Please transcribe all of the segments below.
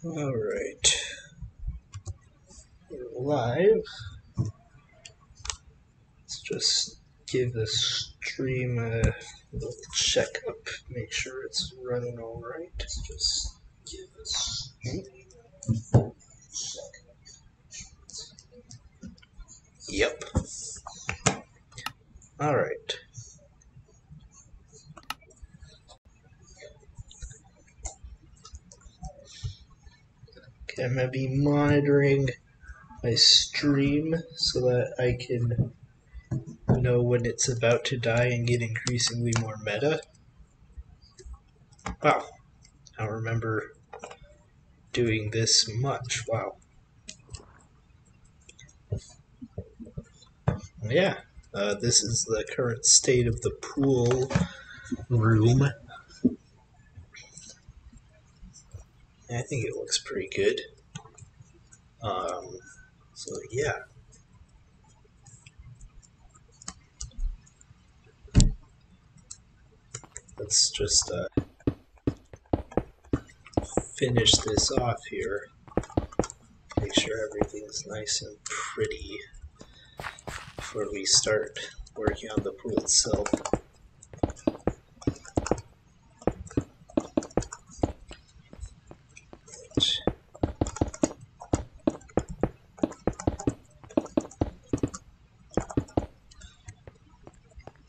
Alright, we're live. Let's just give the stream a little checkup, make sure it's running alright. Just give the stream a checkup. Yep. Alright. Okay, I'm going to be monitoring my stream so that I can know when it's about to die and get increasingly more meta. Wow, I don't remember doing this much. Wow. Yeah, this is the current state of the pool room. I think it looks pretty good. So yeah. Let's just finish this off here. Make sure everything's nice and pretty before we start working on the pool itself.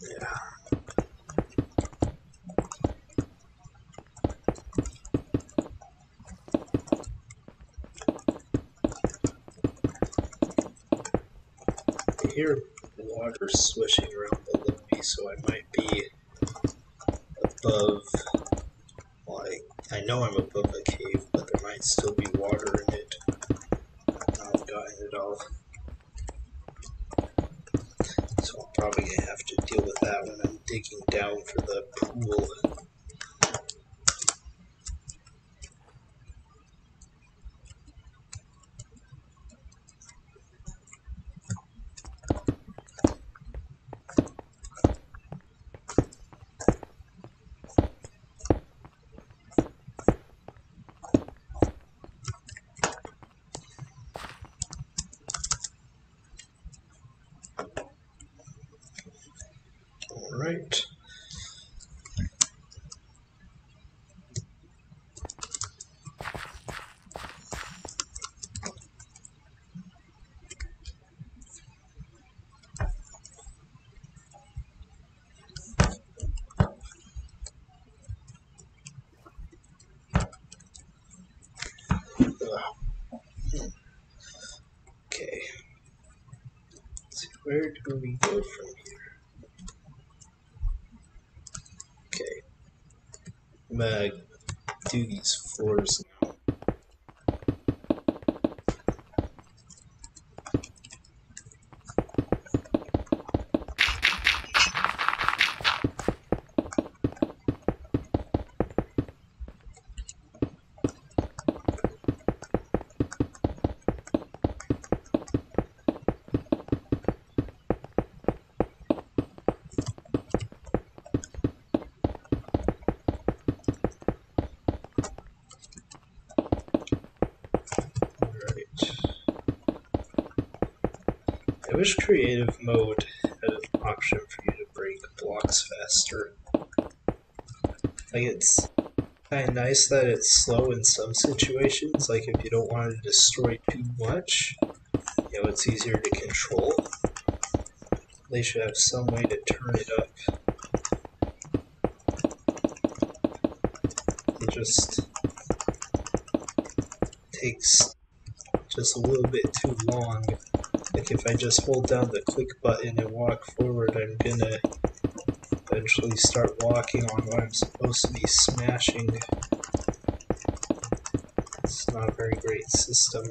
Yeah. I hear water swishing around below me, so I might be above. Well, I know I'm above a cave, but there might still be water in it. I've gotten it all. So I'm probably going to have to deal with that when I'm digging down for the pool. Alright. Okay. So where do we go from here? Okay. I'm gonna do these floors now. I wish creative mode had an option for you to break blocks faster. Like, it's kind of nice that it's slow in some situations, like if you don't want to destroy too much, it's easier to control. They should have some way to turn it up. It just takes just a little bit too long. Like if I just hold down the click button and walk forward, I'm gonna eventually start walking on what I'm supposed to be smashing. It's not a very great system.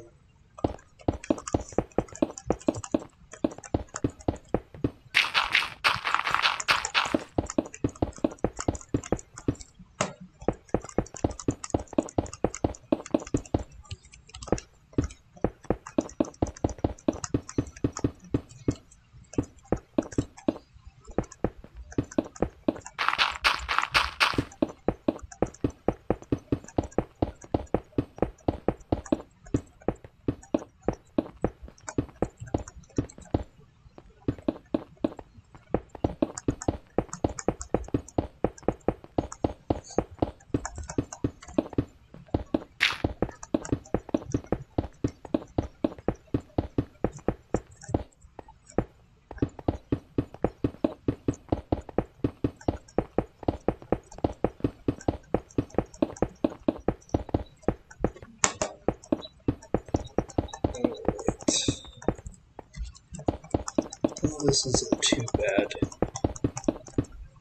this isn't too bad.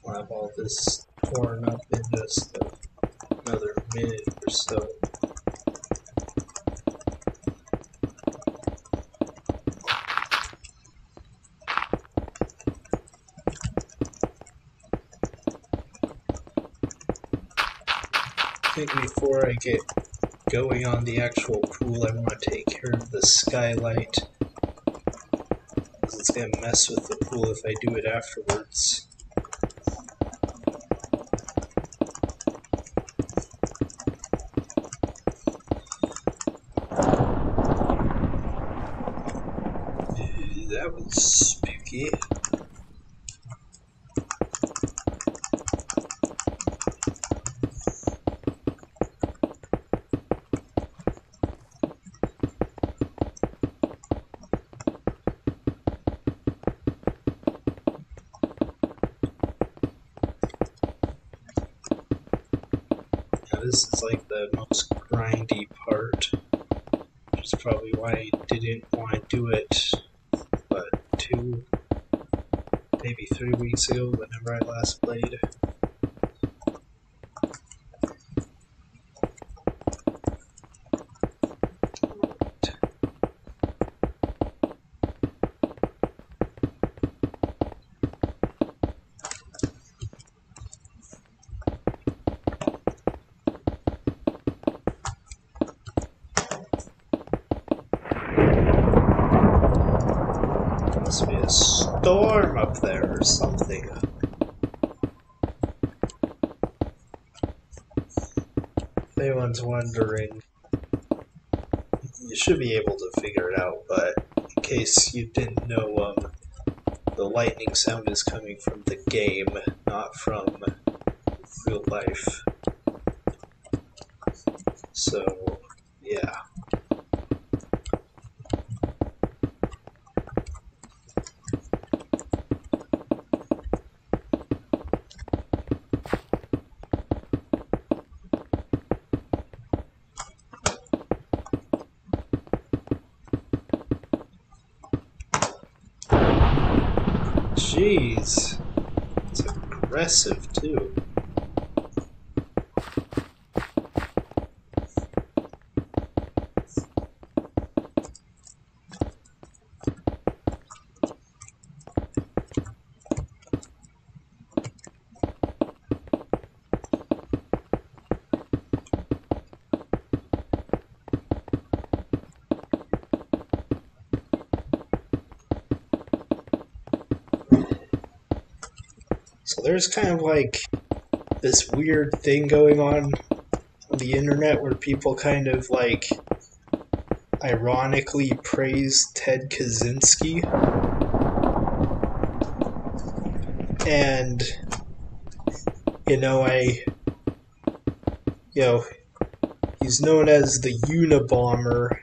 I'll have all this torn up in just another minute or so. I think before I get going on the actual pool, I want to take care of the skylight, because it's going to mess with the pool if I do it afterwards. That was spooky. This is like the most grindy part, which is probably why I didn't want to do it, but 2, maybe 3 weeks ago, whenever I last played. Must be a storm up there or something. If anyone's wondering, you should be able to figure it out, but in case you didn't know, the lightning sound is coming from the game, not from real life. So, yeah. Jeez, it's aggressive too. So there's kind of like this weird thing going on the internet where people kind of like ironically praise Ted Kaczynski. And, he's known as the Unabomber.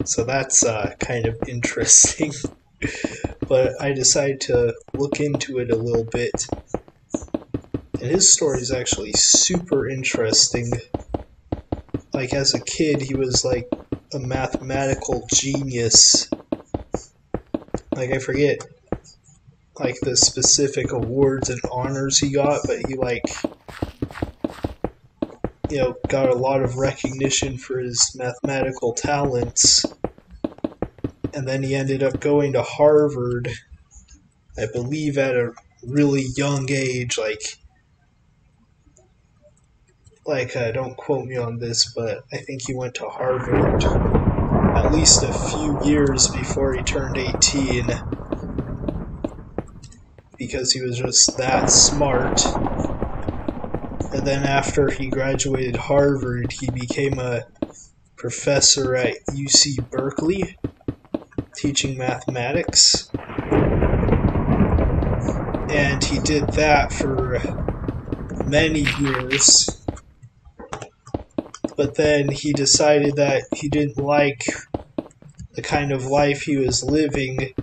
So that's kind of interesting. But I decided to look into it a little bit. And his story is actually super interesting. Like, as a kid, he was like a mathematical genius. Like, I forget like the specific awards and honors he got, but he got a lot of recognition for his mathematical talents. And then he ended up going to Harvard, I believe at a really young age, don't quote me on this, but I think he went to Harvard at least a few years before he turned 18, because he was just that smart. And then after he graduated Harvard, he became a professor at UC Berkeley, teaching mathematics. And he did that for many years. But then he decided that he didn't like the kind of life he was living,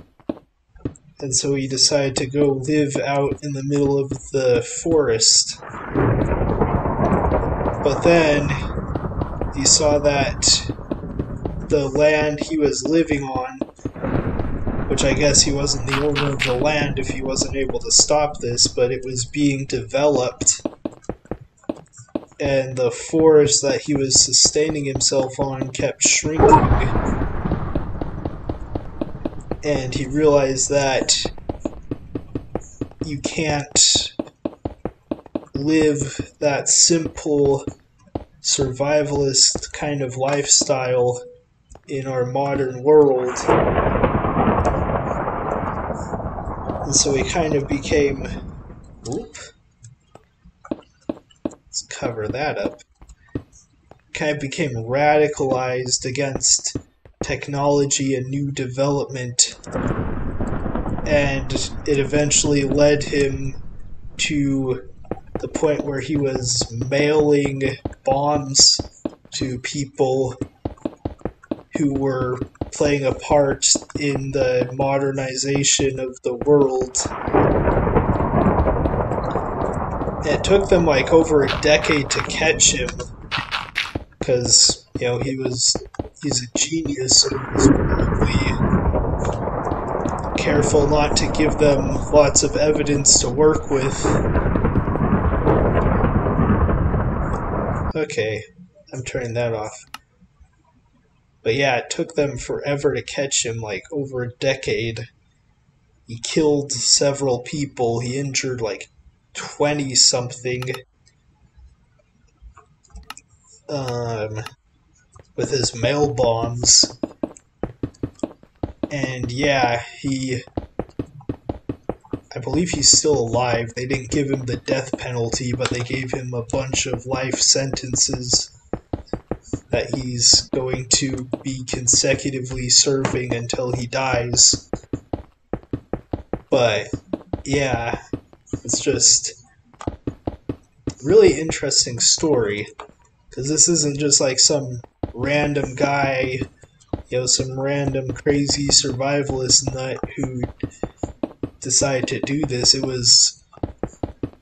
and so he decided to go live out in the middle of the forest. But then he saw that the land he was living on would which I guess he wasn't the owner of the land if he wasn't able to stop this, but it was being developed, and the forest that he was sustaining himself on kept shrinking, and he realized that you can't live that simple survivalist kind of lifestyle in our modern world. And so he kind of became, let's cover that up, kind of became radicalized against technology and new development, and it eventually led him to the point where he was mailing bombs to people who were playing a part in the modernization of the world. It took them like over a decade to catch him, because, you know, he's a genius, so he was probably careful not to give them lots of evidence to work with. Okay, I'm turning that off. But yeah, it took them forever to catch him, like over a decade. He killed several people, he injured like 20-something with his mail bombs. And yeah, I believe he's still alive. They didn't give him the death penalty, but they gave him a bunch of life sentences that he's going to be consecutively serving until he dies. But yeah, it's just a really interesting story, because this isn't just like some random guy, you know, some random crazy survivalist nut who decided to do this. It was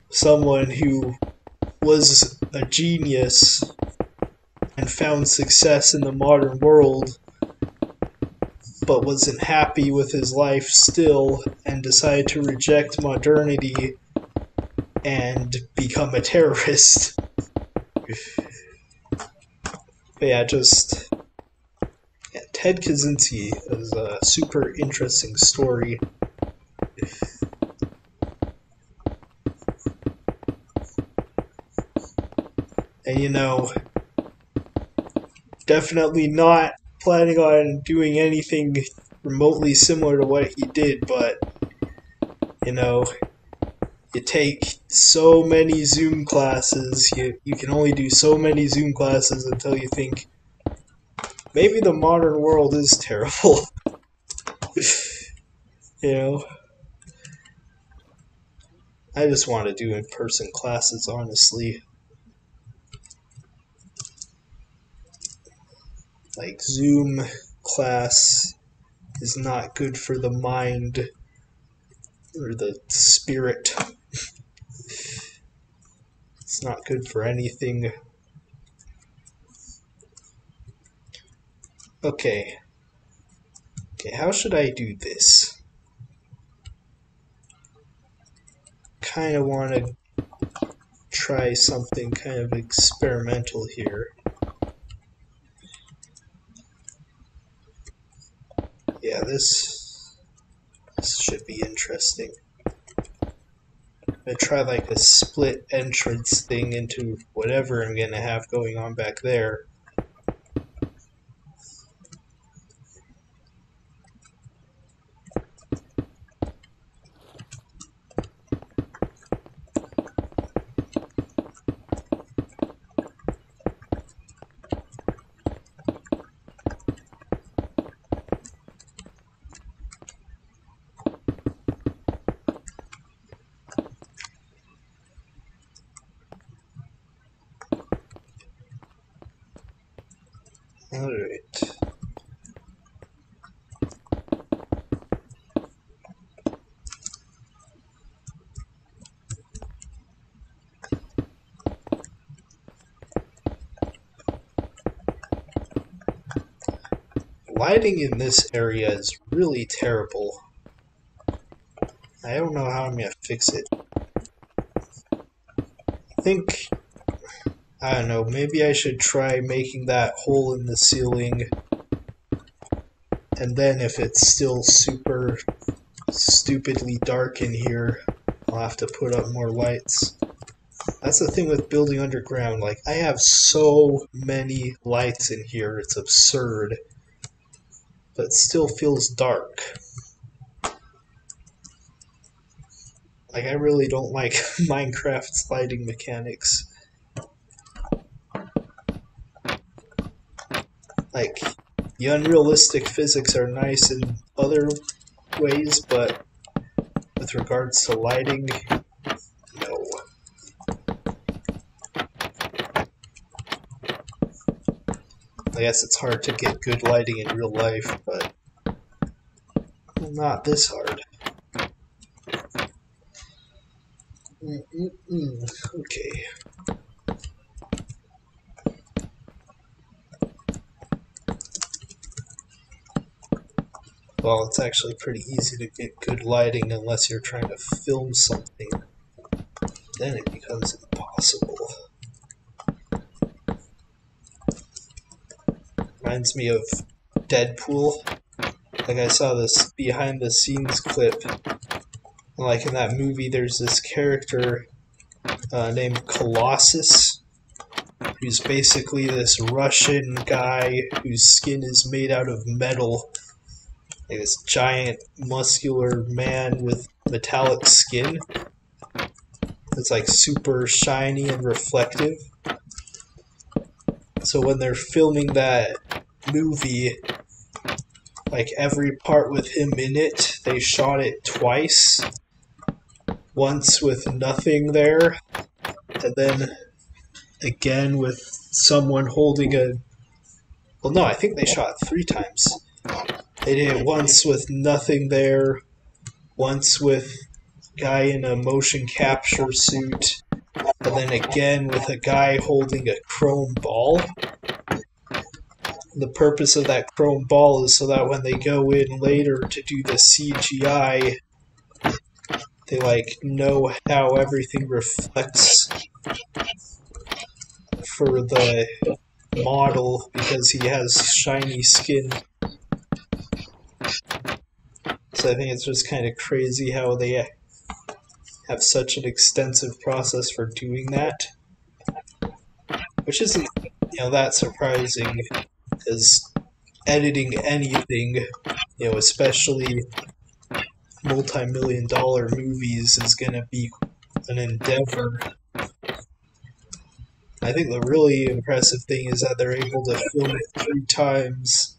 someone who was a genius and found success in the modern world, but wasn't happy with his life still, and decided to reject modernity and become a terrorist. But yeah, Ted Kaczynski is a super interesting story. And you know, definitely not planning on doing anything remotely similar to what he did, but, you know, you take so many Zoom classes, you can only do so many Zoom classes until you think, maybe the modern world is terrible. You know? I just want to do in-person classes, honestly. Like, Zoom class is not good for the mind or the spirit. It's not good for anything. Okay, how should I do this? Kind of want to try something kind of experimental here. Yeah, this should be interesting. I'm gonna try like a split entrance thing into whatever I'm gonna have going on back there. Alright. Lighting in this area is really terrible. I don't know how I'm gonna fix it. I think, I don't know, maybe I should try making that hole in the ceiling, and then if it's still super stupidly dark in here, I'll have to put up more lights. That's the thing with building underground, like, I have so many lights in here, it's absurd, but it still feels dark. Like, I really don't like Minecraft's lighting mechanics. Like, the unrealistic physics are nice in other ways, but with regards to lighting, no. I guess it's hard to get good lighting in real life, but not this hard. Okay. Well, it's actually pretty easy to get good lighting unless you're trying to film something. Then it becomes impossible. Reminds me of Deadpool. Like, I saw this behind the scenes clip. Like, in that movie, there's this character named Colossus, who's basically this Russian guy whose skin is made out of metal. Like this giant, muscular man with metallic skin. It's like super shiny and reflective. So when they're filming that movie, like every part with him in it, they shot it twice. Once with nothing there, and then again with someone holding a... Well, no, I think they shot it 3 times. They did it once with nothing there, once with a guy in a motion capture suit, and then again with a guy holding a chrome ball. The purpose of that chrome ball is so that when they go in later to do the CGI, they like know how everything reflects for the model because he has shiny skin. So I think it's just kind of crazy how they have such an extensive process for doing that, which isn't, that surprising, because editing anything, especially multi-million-dollar movies, is going to be an endeavor. I think the really impressive thing is that they're able to film it 3 times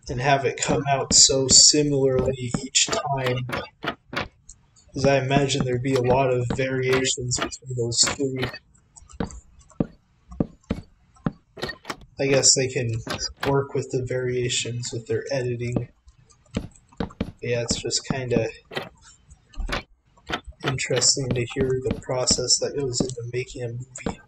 and have it come out so similarly each time. Because I imagine there'd be a lot of variations between those 3. I guess they can work with the variations with their editing. Yeah, it's just kind of interesting to hear the process that goes into making a movie.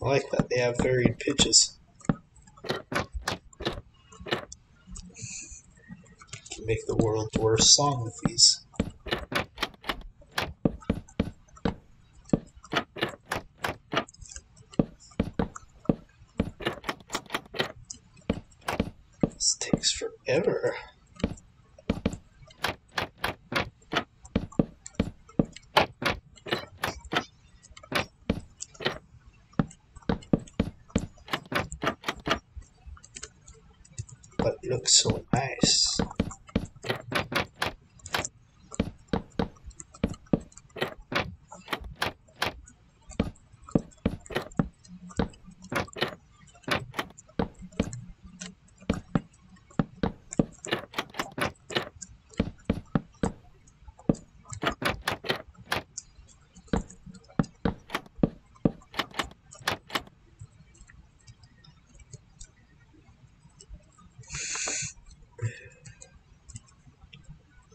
I like that they have varied pitches. Can make the world's worst song with these. This takes forever. But it looks so nice.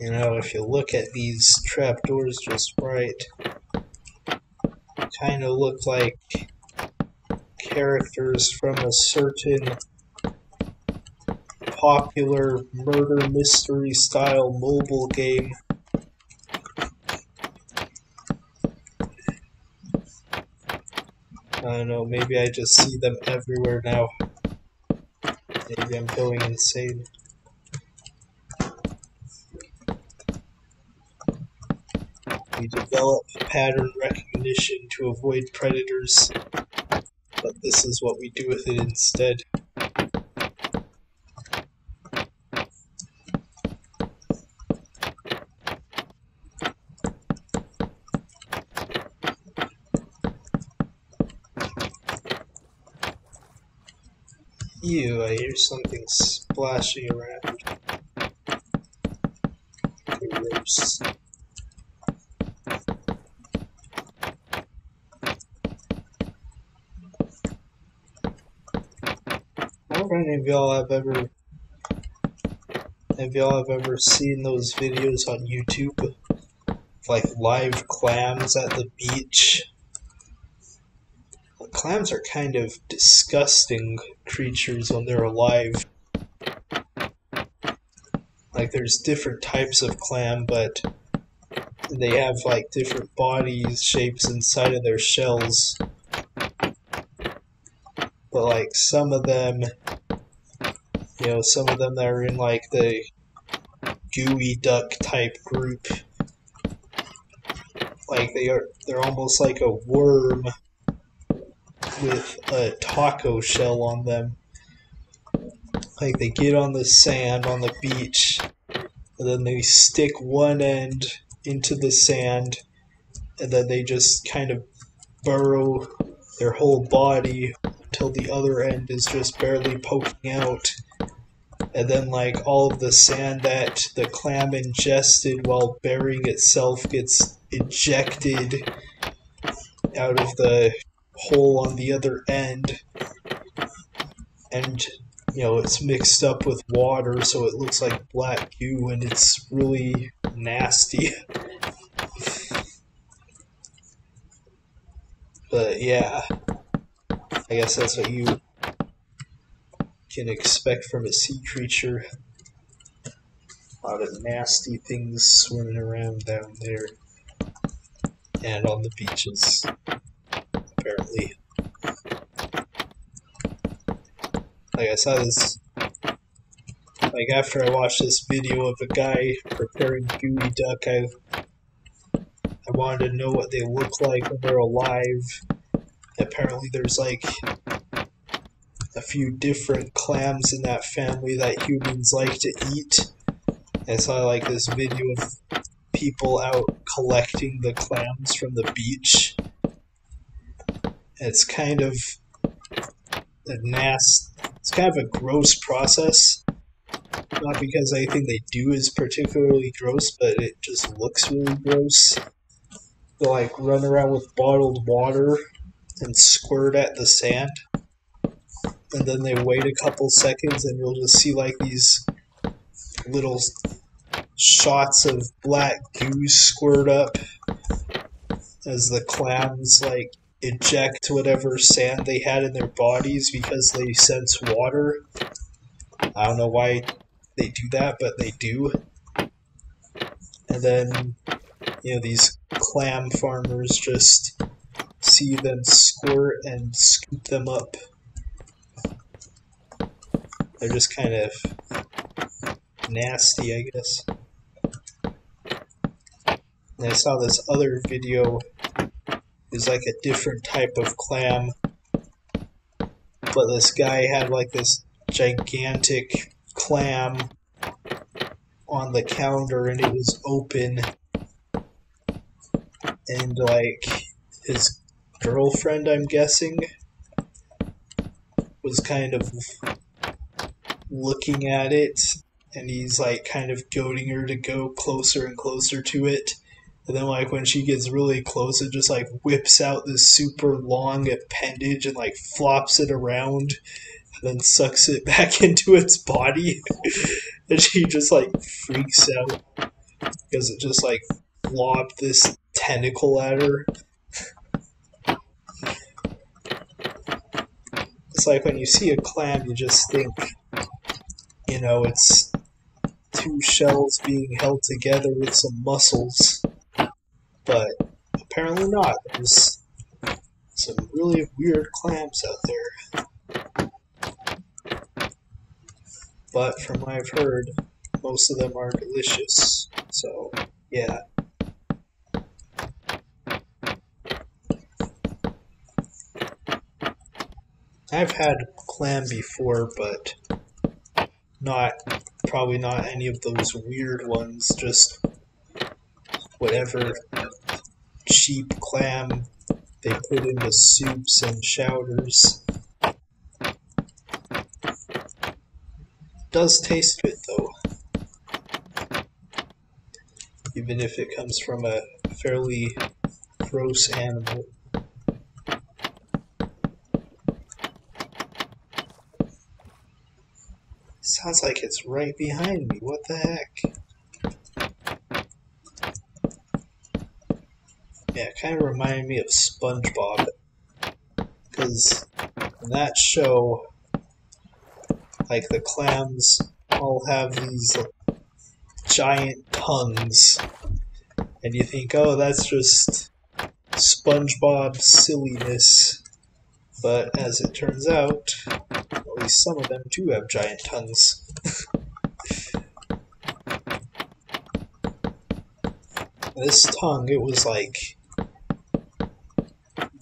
You know, if you look at these trapdoors just right, kind of look like characters from a certain popular murder mystery style mobile game. I don't know, maybe I just see them everywhere now. Maybe I'm going insane. We develop pattern recognition to avoid predators, but this is what we do with it instead. Ew, I hear something splashing around. Gross. I wonder if any of y'all have ever seen those videos on YouTube, like live clams at the beach. Clams are kind of disgusting creatures when they're alive. Like, there's different types of clam, but they have like different body shapes inside of their shells. But like some of them that are in like the gooey duck type group, like they're almost like a worm with a taco shell on them. Like, they get on the sand on the beach, and then they stick one end into the sand, and then they just kind of burrow their whole body until the other end is just barely poking out. And then, like, all of the sand that the clam ingested while burying itself gets ejected out of the hole on the other end. And, it's mixed up with water, so it looks like black goo, and it's really nasty. But yeah, I guess that's what you can expect from a sea creature. A lot of nasty things swimming around down there. And on the beaches, apparently. Like, I saw this, like, after I watched this video of a guy preparing gooey duck, I wanted to know what they look like when they're alive. Apparently there's like a few different clams in that family that humans like to eat. I saw like this video of people out collecting the clams from the beach. It's kind of it's kind of a gross process. Not because anything they do is particularly gross, but it just looks really gross. They'll like run around with bottled water and squirt at the sand, and then they wait a couple seconds and you'll just see like these little shots of black goo squirt up as the clams like eject whatever sand they had in their bodies because they sense water. I don't know why they do that, but they do. And then, these clam farmers just see them squirt and scoop them up. They're just kind of nasty, I guess. And I saw this other video. It's like a different type of clam. But this guy had like this gigantic clam on the counter and it was open. And like his girlfriend, I'm guessing, was kind of looking at it, and he's like kind of goading her to go closer and closer to it. And then like when she gets really close, it just like whips out this super long appendage and like flops it around and then sucks it back into its body. And she just like freaks out. because it just like lobbed this tentacle at her. It's like when you see a clam, you just think, you know, it's two shells being held together with some muscles. But apparently not. There's some really weird clams out there. But from what I've heard, most of them are delicious. So, yeah. I've had clam before, but probably not any of those weird ones, just whatever cheap clam they put into soups and chowders. Does taste good though, even if it comes from a fairly gross animal. Sounds like it's right behind me. What the heck? Yeah, it kind of reminded me of SpongeBob. Because in that show, like the clams all have these giant tongues. And you think, oh, that's just SpongeBob silliness. But as it turns out, at least some of them do have giant tongues. This tongue, it was like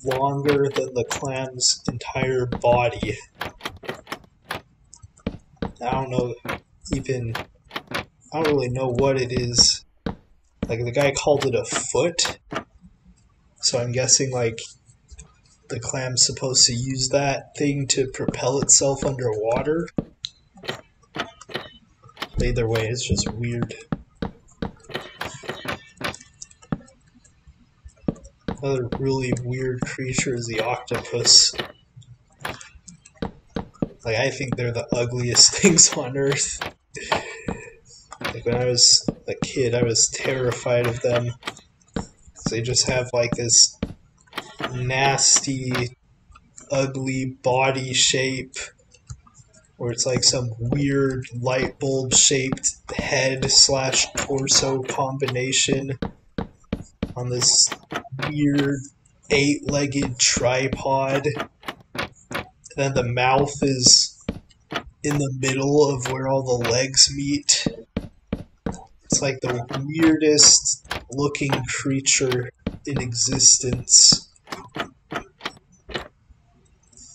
longer than the clam's entire body. I don't really know what it is. Like, the guy called it a foot, so I'm guessing, like, the clam's supposed to use that thing to propel itself underwater. But either way, it's just weird. Another really weird creature is the octopus. Like, I think they're the ugliest things on Earth. Like, when I was a kid, I was terrified of them. They just have, like, this nasty, ugly body shape where it's like some weird light bulb shaped head / torso combination on this weird 8-legged tripod. And then the mouth is in the middle of where all the legs meet. It's like the weirdest looking creature in existence.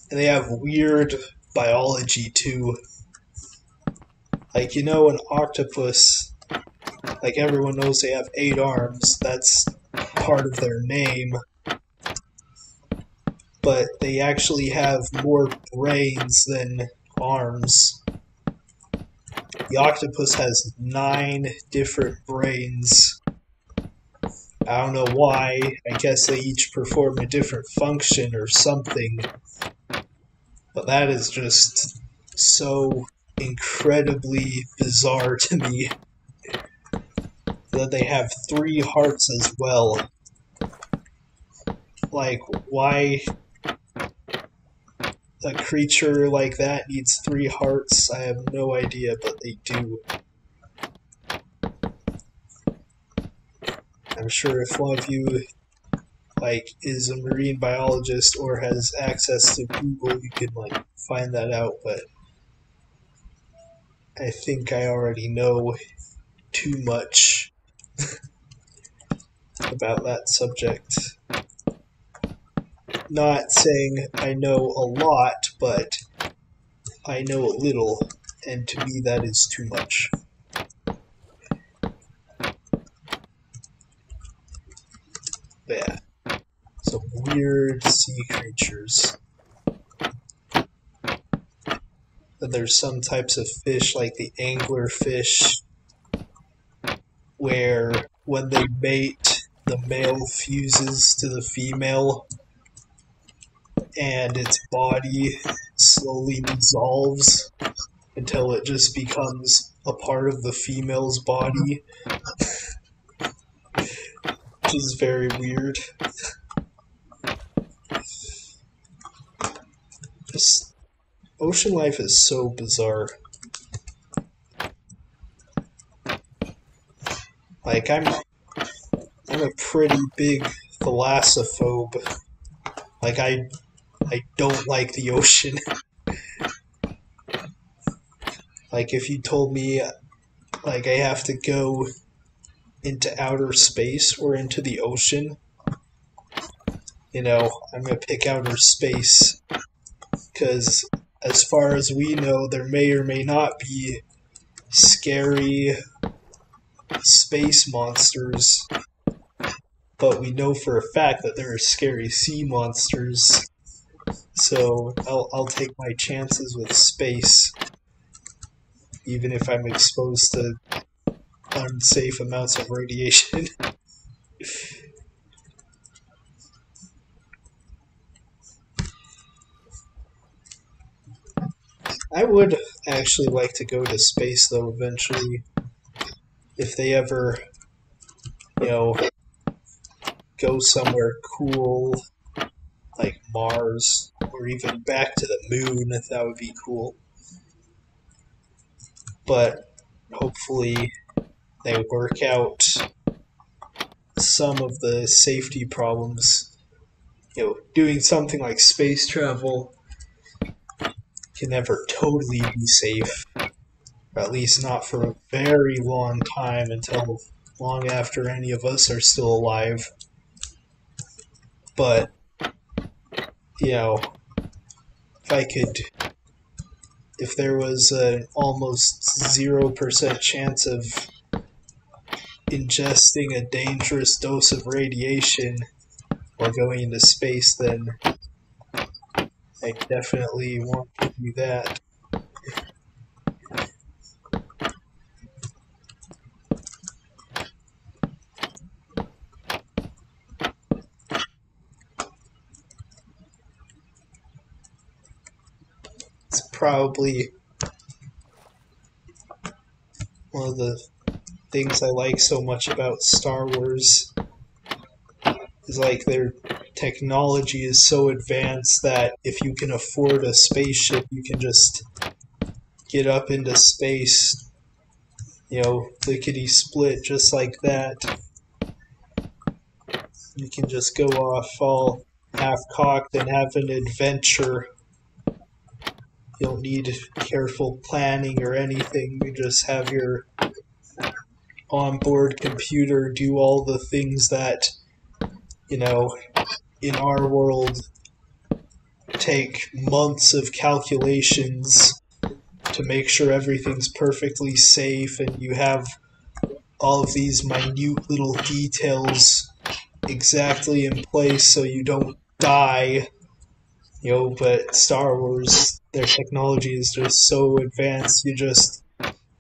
And they have weird biology too. Like, you know, an octopus, like everyone knows they have 8 arms, that's part of their name. But they actually have more brains than arms. The octopus has 9 different brains. I don't know why. I guess they each perform a different function or something. But that is just so incredibly bizarre to me. That they have 3 hearts as well. Like, why a creature like that needs 3 hearts, I have no idea, but they do. I'm sure if one of you, like, is a marine biologist or has access to Google, you can, like, find that out, but I think I already know too much about that subject. Not saying I know a lot, but I know a little, and to me that is too much. But yeah, some weird sea creatures. And there's some types of fish, like the anglerfish, where when they mate, the male fuses to the female, and its body slowly dissolves until it just becomes a part of the female's body. which is very weird. Just ocean life is so bizarre. Like I'm a pretty big thalassophobe. Like I don't like the ocean. Like if you told me like I have to go into outer space or into the ocean, I'm gonna pick outer space because as far as we know, there may or may not be scary space monsters, but we know for a fact that there are scary sea monsters. So I'll take my chances with space, even if I'm exposed to unsafe amounts of radiation. I would actually like to go to space though eventually. If they ever, go somewhere cool like Mars or even back to the moon, that would be cool. But hopefully they work out some of the safety problems. Doing something like space travel can never totally be safe, or at least not for a very long time until long after any of us are still alive. But, if there was an almost 0% chance of ingesting a dangerous dose of radiation while going into space, then I definitely want to do that. It's probably one of the things I like so much about Star Wars is like their technology is so advanced that if you can afford a spaceship, you can just get up into space, lickety split just like that. You can just go off all half cocked and have an adventure. You don't need careful planning or anything. You just have your onboard computer do all the things that, in our world take months of calculations to make sure everything's perfectly safe and you have all of these minute little details exactly in place so you don't die. But Star Wars, their technology is just so advanced, you just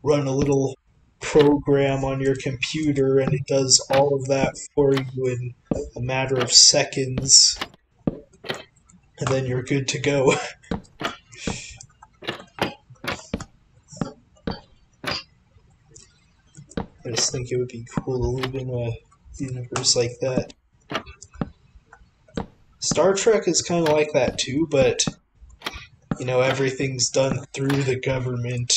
run a little program on your computer and it does all of that for you in a matter of seconds, and then you're good to go. I just think it would be cool to live in a universe like that. Star Trek is kind of like that too, but everything's done through the government.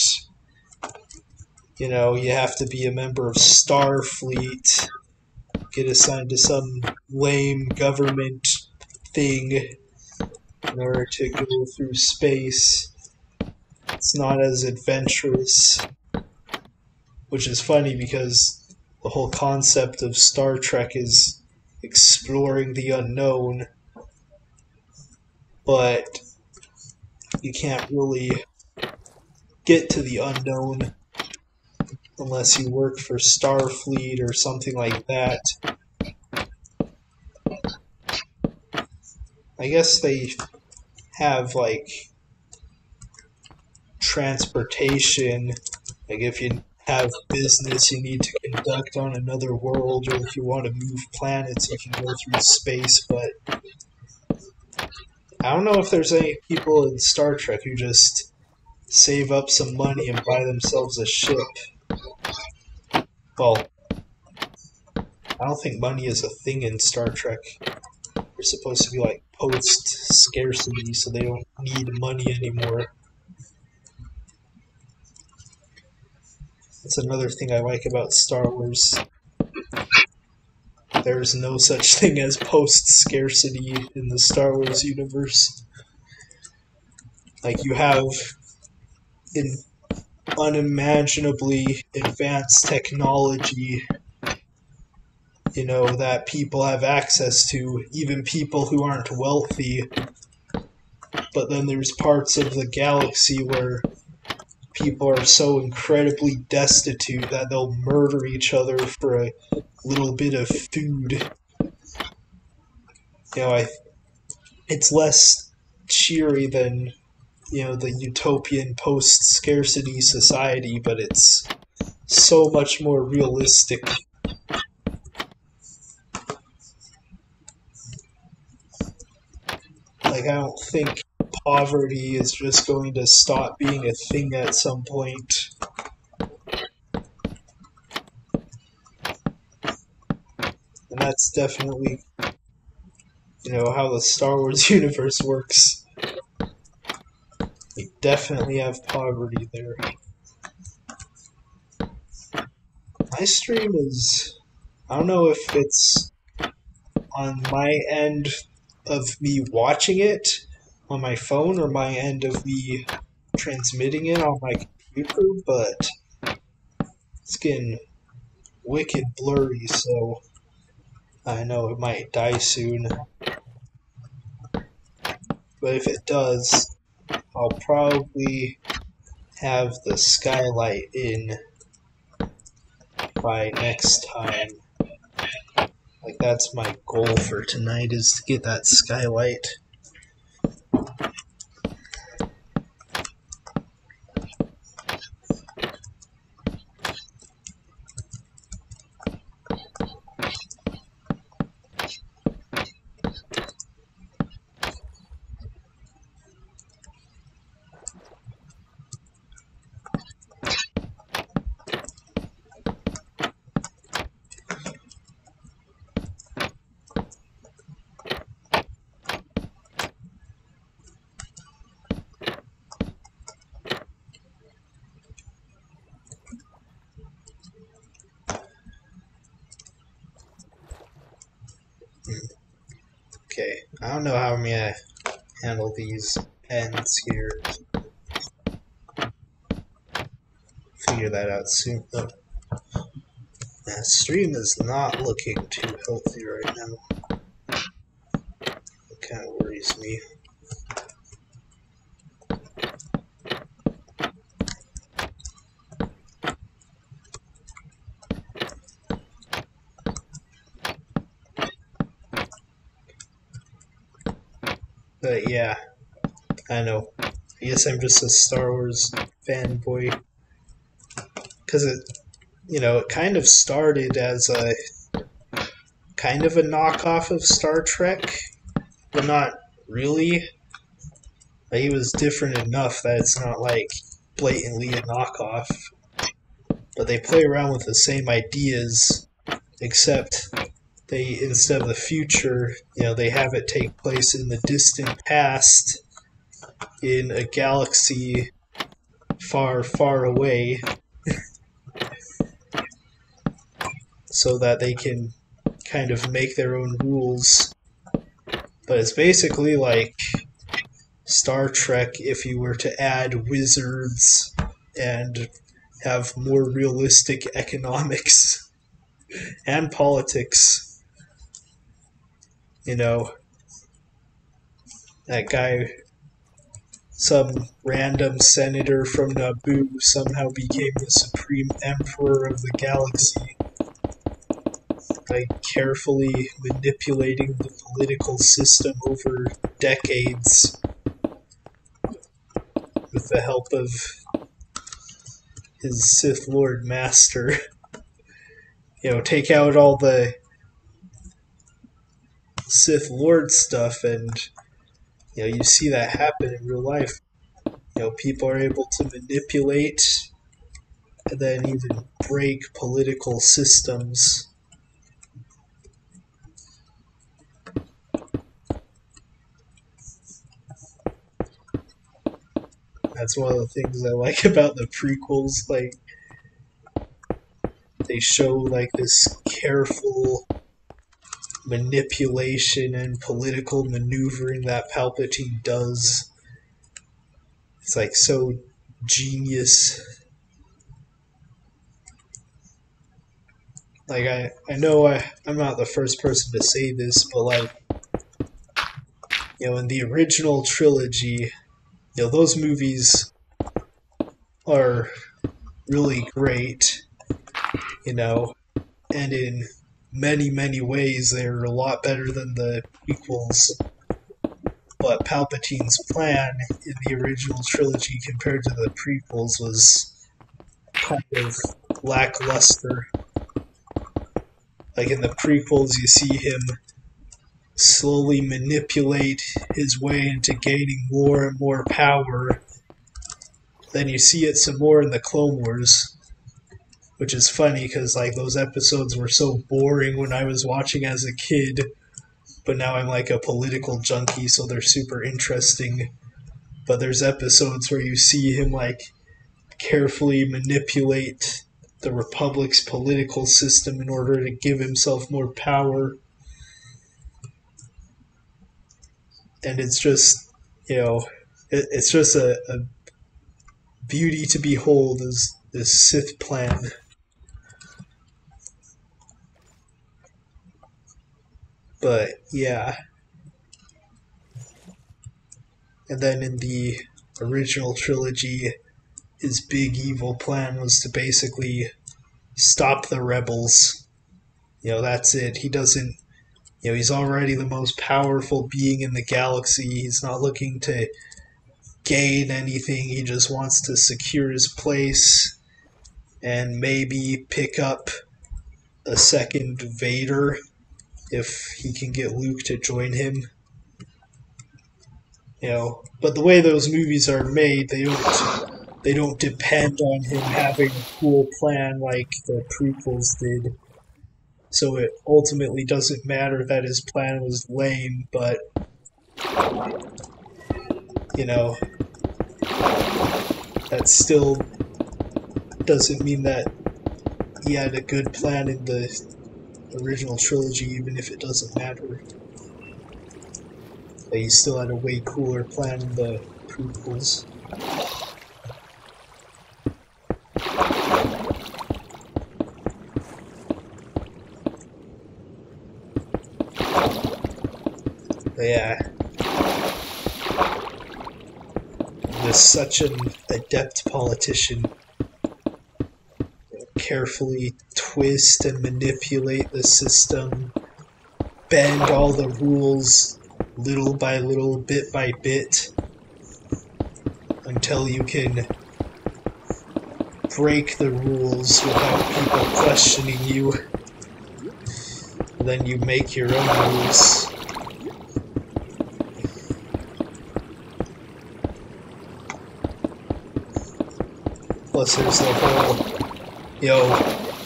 You have to be a member of Starfleet, get assigned to some lame government thing in order to go through space. It's not as adventurous, which is funny because the whole concept of Star Trek is exploring the unknown, but you can't really get to the unknown unless you work for Starfleet or something like that. I guess they have transportation, like if you have business you need to conduct on another world, or if you want to move planets you can go through space, but I don't know if there's any people in Star Trek who just save up some money and buy themselves a ship. Well, I don't think money is a thing in Star Trek. They're supposed to be like post-scarcity, so they don't need money anymore. That's another thing I like about Star Wars. There's no such thing as post-scarcity in the Star Wars universe. Like, you have an unimaginably advanced technology, that people have access to, even people who aren't wealthy. But then there's parts of the galaxy where people are so incredibly destitute that they'll murder each other for a little bit of food. It's less cheery than, the utopian post-scarcity society, but it's so much more realistic. Like, I don't think poverty is just going to stop being a thing at some point. And that's definitely, how the Star Wars universe works. You definitely have poverty there. My stream is, I don't know if it's on my end of me watching it on my phone or my end of me transmitting it on my computer, but it's getting wicked blurry, so I know it might die soon. But if it does, I'll probably have the skylight in by next time. Like, that's my goal for tonight, is to get that skylight. Okay, I don't know how I'm gonna handle these ends here. Figure that out soon. Oh. That stream is not looking too healthy right now. It kind of worries me. But yeah, I know. I guess I'm just a Star Wars fanboy. Because it kind of started as a kind of a knockoff of Star Trek, but not really. Like, he was different enough that it's not like blatantly a knockoff. But they play around with the same ideas, except they, instead of the future, they have it take place in the distant past in a galaxy far, far away, so that they can kind of make their own rules. But it's basically like Star Trek if you were to add wizards and have more realistic economics and politics. That guy, some random senator from Naboo, somehow became the supreme emperor of the galaxy by carefully manipulating the political system over decades with the help of his Sith Lord Master. Take out all the Sith Lord stuff, and you see that happen in real life. People are able to manipulate and then even break political systems That's one of the things I like about the prequels. Like, they show like this careful manipulation and political maneuvering that Palpatine does. It's like so genius. Like, I know I'm not the first person to say this, but like, in the original trilogy, those movies are really great, and in many, many ways they're a lot better than the prequels. But Palpatine's plan in the original trilogy compared to the prequels was kind of lackluster. Like in the prequels, you see him slowly manipulate his way into gaining more and more power. Then you see it some more in the Clone Wars, which is funny because like those episodes were so boring when I was watching as a kid, but now I'm like a political junkie, so they're super interesting. But there's episodes where you see him like carefully manipulate the Republic's political system in order to give himself more power. And it's just, it's just a beauty to behold, is this Sith plan. But yeah. And then in the original trilogy, his big evil plan was to basically stop the rebels. That's it. He doesn't, he's already the most powerful being in the galaxy. He's not looking to gain anything. He just wants to secure his place and maybe pick up a second Vader if he can get Luke to join him. But the way those movies are made, they don't depend on him having a cool plan like the prequels did. So it ultimately doesn't matter that his plan was lame, but that still doesn't mean that he had a good plan in the original trilogy, even if it doesn't matter. But he still had a way cooler plan in the prequels. But yeah. He was such an adept politician. Carefully twist and manipulate the system, bend all the rules little by little, bit by bit, until you can break the rules without people questioning you. And then you make your own rules. Plus there's the whole,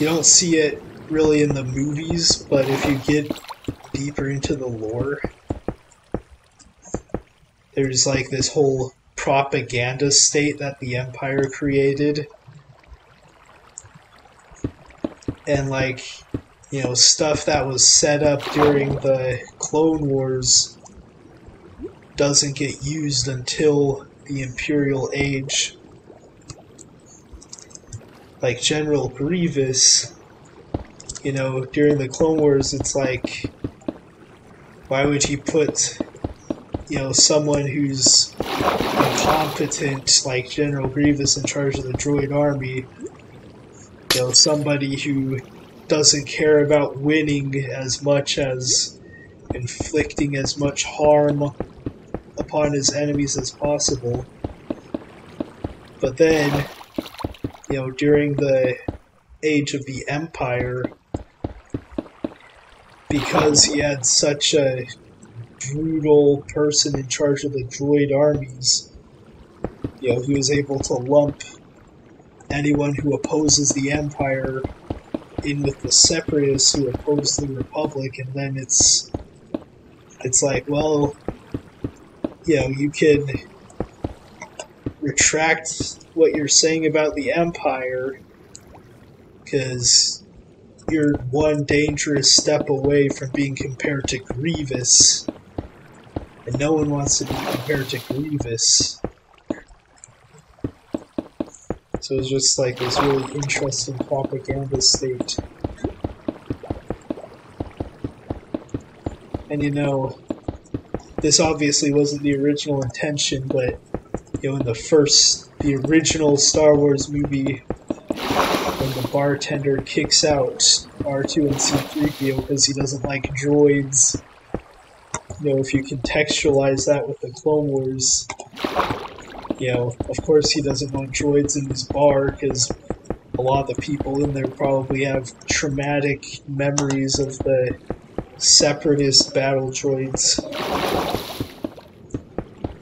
you don't see it really in the movies, but if you get deeper into the lore, there's like this whole propaganda state that the Empire created. And like, stuff that was set up during the Clone Wars doesn't get used until the Imperial Age. Like General Grievous, during the Clone Wars, it's like, why would he put, someone who's incompetent, like General Grievous, in charge of the droid army? Somebody who doesn't care about winning as much as inflicting as much harm upon his enemies as possible. But then, during the Age of the Empire, because he had such a brutal person in charge of the droid armies, he was able to lump anyone who opposes the Empire in with the Separatists who oppose the Republic, and then it's like, well, you can retract what you're saying about the Empire, because you're one dangerous step away from being compared to Grievous, and no one wants to be compared to Grievous. So it's just like this really interesting propaganda state. And you know, this obviously wasn't the original intention, but you know, in the original Star Wars movie, when the bartender kicks out R2 and C-3PO because he doesn't like droids, you know, if you contextualize that with the Clone Wars, you know, of course he doesn't want droids in his bar because a lot of the people in there probably have traumatic memories of the separatist battle droids.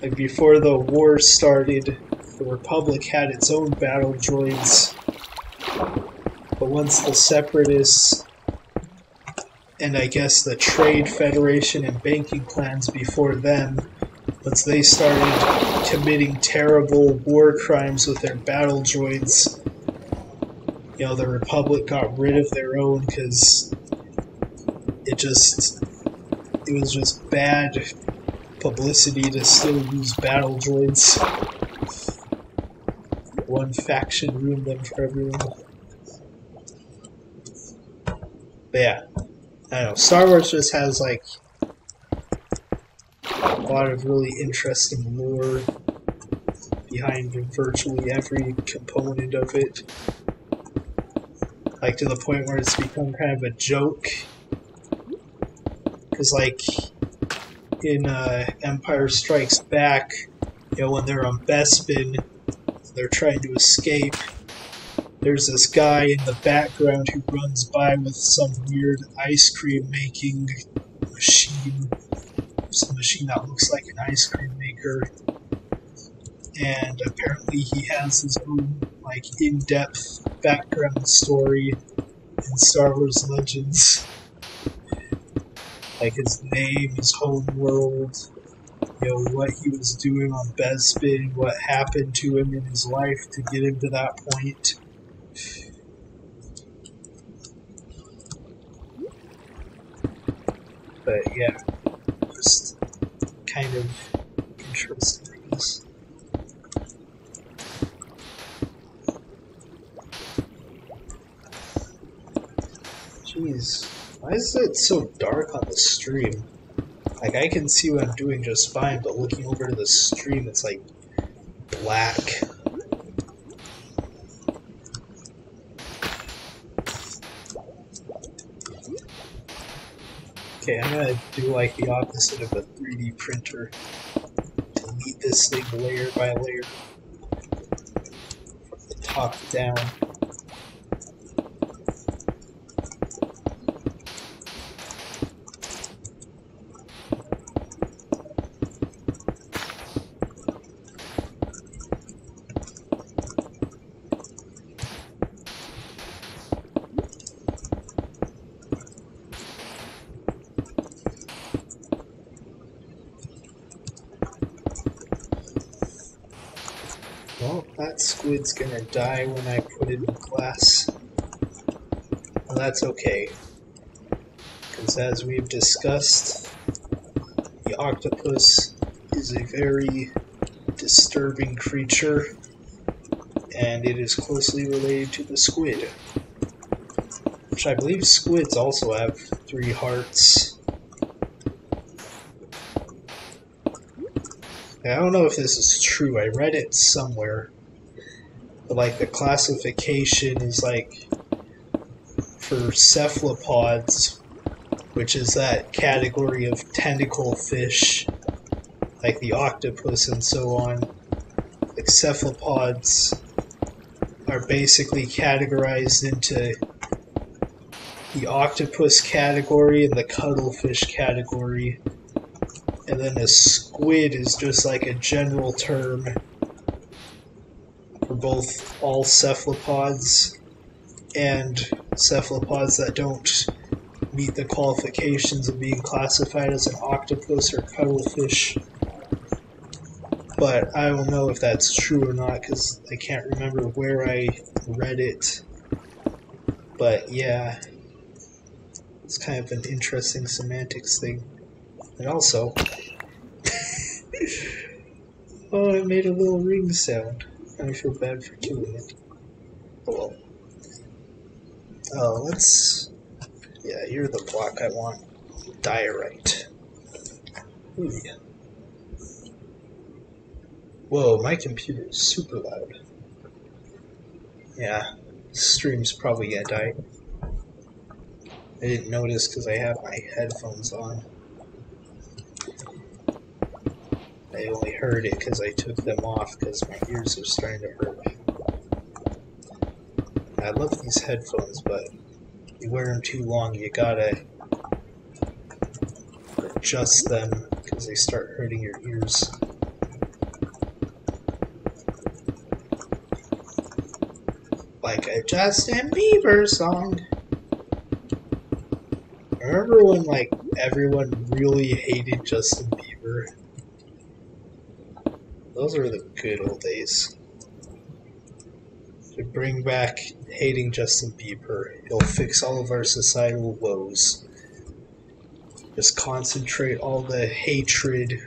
Like before the war started, the Republic had its own battle droids, but once the separatists and I guess the Trade Federation and banking clans before them, once they started committing terrible war crimes with their battle droids, you know, the Republic got rid of their own because it was just bad publicity to still use battle droids. One faction ruined them for everyone. But yeah, I don't know. Star Wars just has like a lot of really interesting lore behind virtually every component of it. Like to the point where it's become kind of a joke. Because like in Empire Strikes Back, you know, when they're on Bespin, they're trying to escape. There's this guy in the background who runs by with some weird ice cream making machine. Some machine that looks like an ice cream maker. And apparently he has his own like in-depth background story in Star Wars Legends. Like his name, his home world, you know, what he was doing on Bespin, what happened to him in his life to get him to that point. But yeah, just kind of interesting, I guess. Jeez, why is it so dark on the stream? Like, I can see what I'm doing just fine, but looking over to the stream, it's like black. Okay, I'm gonna do like the opposite of a 3D printer. Delete this thing layer by layer. From the top down. Well, that squid's gonna die when I put it in glass. Well, that's okay. Because as we've discussed, the octopus is a very disturbing creature, and it is closely related to the squid. Which I believe squids also have 3 hearts. I don't know if this is true, I read it somewhere. But like the classification is like for cephalopods, which is that category of tentacle fish, like the octopus and so on. Like cephalopods are basically categorized into the octopus category and the cuttlefish category. And then a squid is just like a general term for both all cephalopods and cephalopods that don't meet the qualifications of being classified as an octopus or cuttlefish. but I don't know if that's true or not because I can't remember where I read it. But yeah, it's kind of an interesting semantics thing. And also, oh, it made a little ring sound. I feel bad for killing it. Oh well. Let's... Yeah, you're the block I want. Diorite. Ooh, yeah. Whoa, my computer is super loud. Yeah, stream's probably gonna die. I didn't notice because I have my headphones on. I only heard it because I took them off because my ears are starting to hurt. I love these headphones, but you wear them too long, you gotta adjust them because they start hurting your ears. Like a Justin Bieber song. Remember when, like, everyone really hated Justin Bieber? Those were the good old days. To bring back hating Justin Bieber, it'll fix all of our societal woes. Just concentrate all the hatred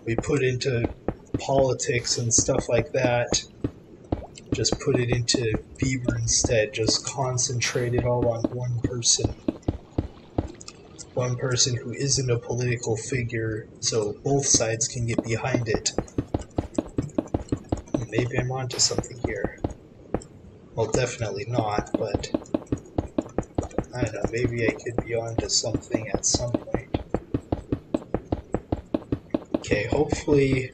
we put into politics and stuff like that. Just put it into Bieber instead. Just concentrate it all on one person. One person who isn't a political figure, so both sides can get behind it. Maybe I'm onto something here. Well, definitely not, but I don't know, maybe I could be onto something at some point. Okay, hopefully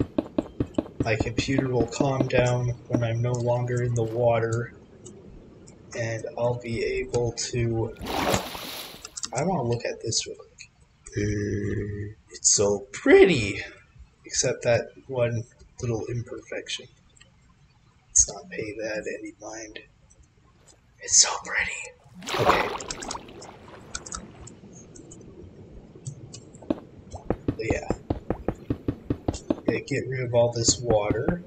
my computer will calm down when I'm no longer in the water, and I'll be able to... I want to look at this real quick. It's so pretty! Except that one little imperfection. Let's not pay that any mind. It's so pretty. Okay. But yeah. Gotta get rid of all this water.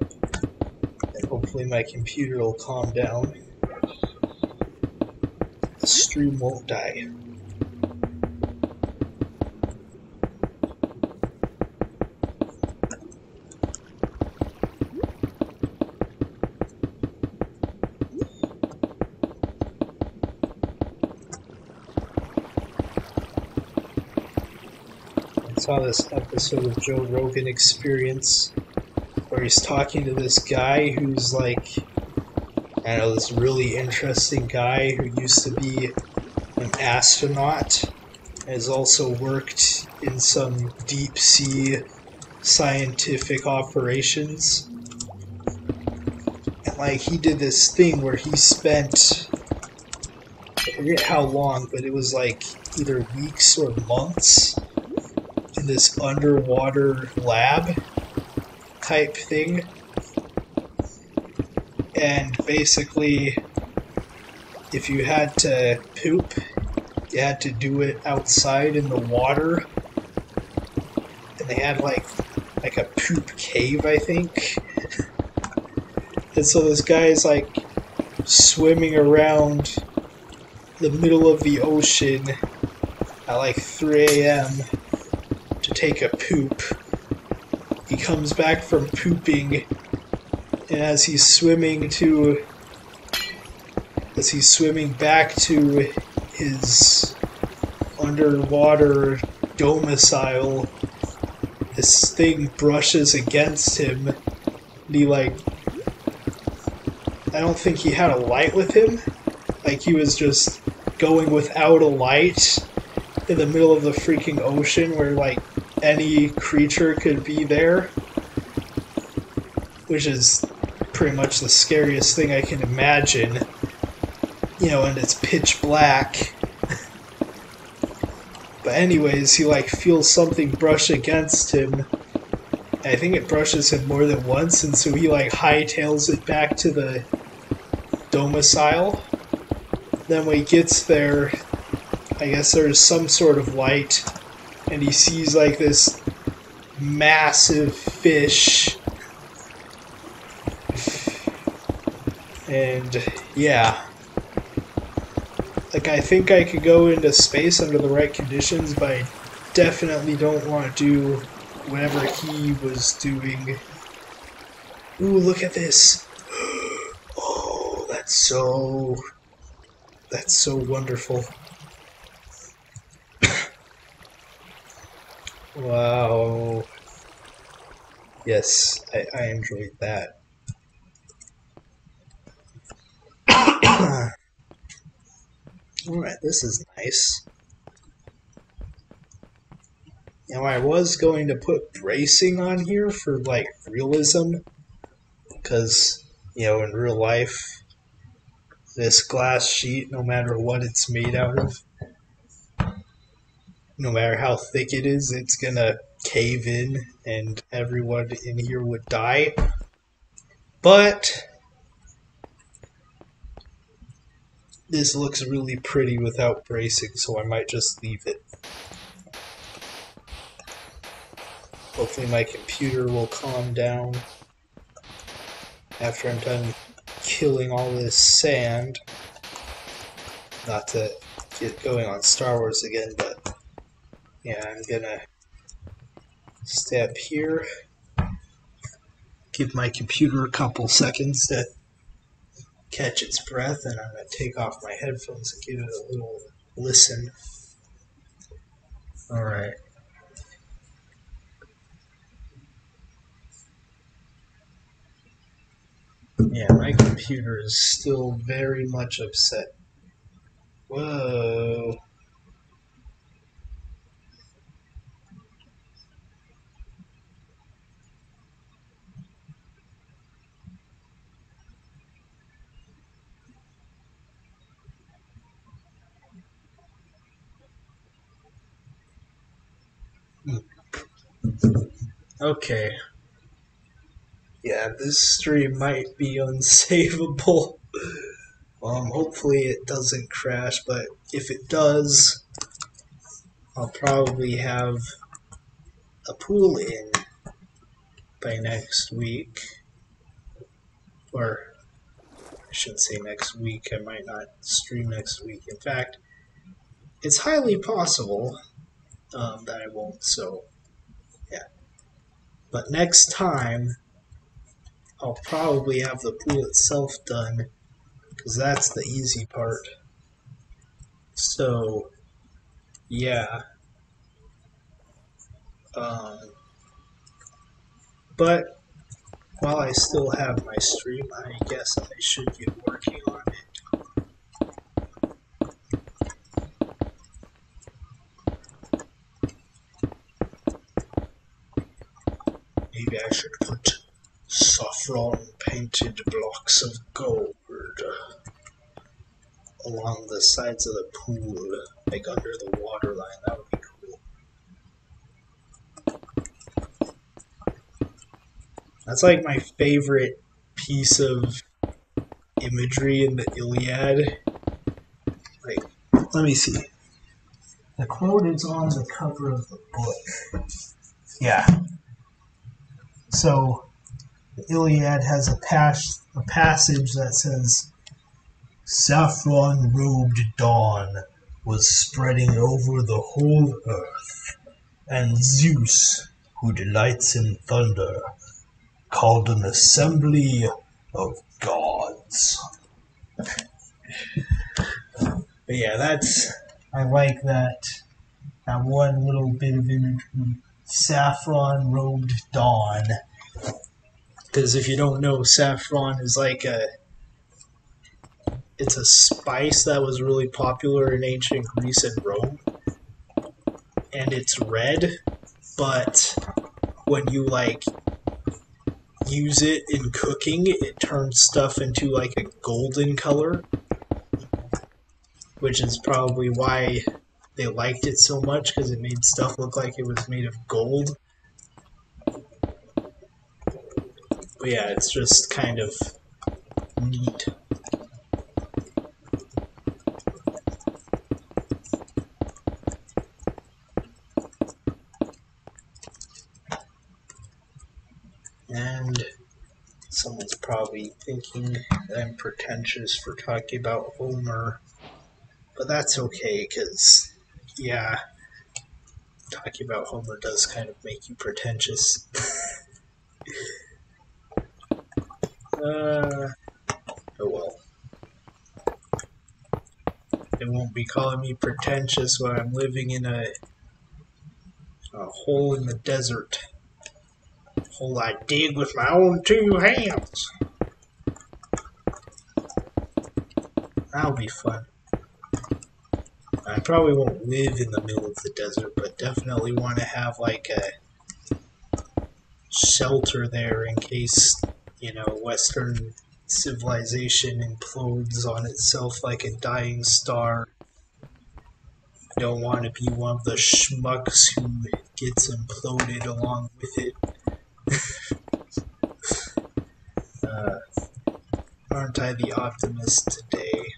And hopefully my computer will calm down. The stream won't die. I saw this episode of Joe Rogan Experience where he's talking to this guy who's like, I don't know, this really interesting guy who used to be an astronaut, has also worked in some deep sea scientific operations. And like he did this thing where he spent, I forget how long, but it was like either weeks or months in this underwater lab type thing. And basically, if you had to poop, you had to do it outside in the water. And they had like a poop cave, I think. And so this guy's like swimming around the middle of the ocean at like 3 a.m. to take a poop. He comes back from pooping, and as he's swimming back to his underwater domicile, this thing brushes against him. And he like, I don't think he had a light with him. Like he was just going without a light in the middle of the freaking ocean where like any creature could be there, which is pretty much the scariest thing I can imagine, you know, and it's pitch black. But anyways, he like feels something brush against him. I think it brushes him more than once, and so he like hightails it back to the domicile. Then when he gets there, I guess there's some sort of light, and he sees like this massive fish And yeah, like I think I could go into space under the right conditions, but I definitely don't want to do whatever he was doing. Ooh, look at this. Oh, that's so wonderful. Wow. Yes, I enjoyed that. Alright, this is nice. Now I was going to put bracing on here for like realism, because, you know, in real life, this glass sheet, no matter what it's made out of, no matter how thick it is, it's gonna cave in and everyone in here would die. But this looks really pretty without bracing, so I might just leave it. Hopefully my computer will calm down after I'm done killing all this sand. Not to get going on Star Wars again, but yeah, I'm gonna stay up here, give my computer a couple seconds to catch its breath, and I'm gonna take off my headphones and give it a little listen. Alright. Yeah, my computer is still very much upset. Whoa. Okay. Yeah, this stream might be unsavable. Hopefully it doesn't crash, but if it does, I'll probably have a pool in by next week. Or, I shouldn't say next week, I might not stream next week. In fact, it's highly possible that I won't, so yeah. But next time, I'll probably have the pool itself done, because that's the easy part. So, yeah. But while I still have my stream, I guess I should get working on it. Maybe I should put saffron painted blocks of gold along the sides of the pool, like under the water line. That would be cool. That's like my favorite piece of imagery in the Iliad. Like, let me see. The quote is on the cover of the book. Yeah. So, the Iliad has a passage that says, "Saffron-robed dawn was spreading over the whole earth, and Zeus, who delights in thunder, called an assembly of gods." But yeah, I like that one little bit of imagery. Saffron-robed dawn. Because if you don't know, saffron is like it's a spice that was really popular in ancient Greece and Rome. And it's red, but when you like use it in cooking, it turns stuff into like a golden color, which is probably why they liked it so much, because it made stuff look like it was made of gold. But yeah, it's just kind of neat. And Someone's probably thinking that I'm pretentious for talking about Homer, but that's okay, because, yeah, talking about Homer does kind of make you pretentious. Oh well. They won't be calling me pretentious when I'm living in a hole in the desert. Hole I dig with my own 2 hands. That'll be fun. I probably won't live in the middle of the desert, but definitely want to have like a shelter there in case, Western civilization implodes on itself like a dying star. Don't want to be one of the schmucks who gets imploded along with it. Aren't I the optimist today?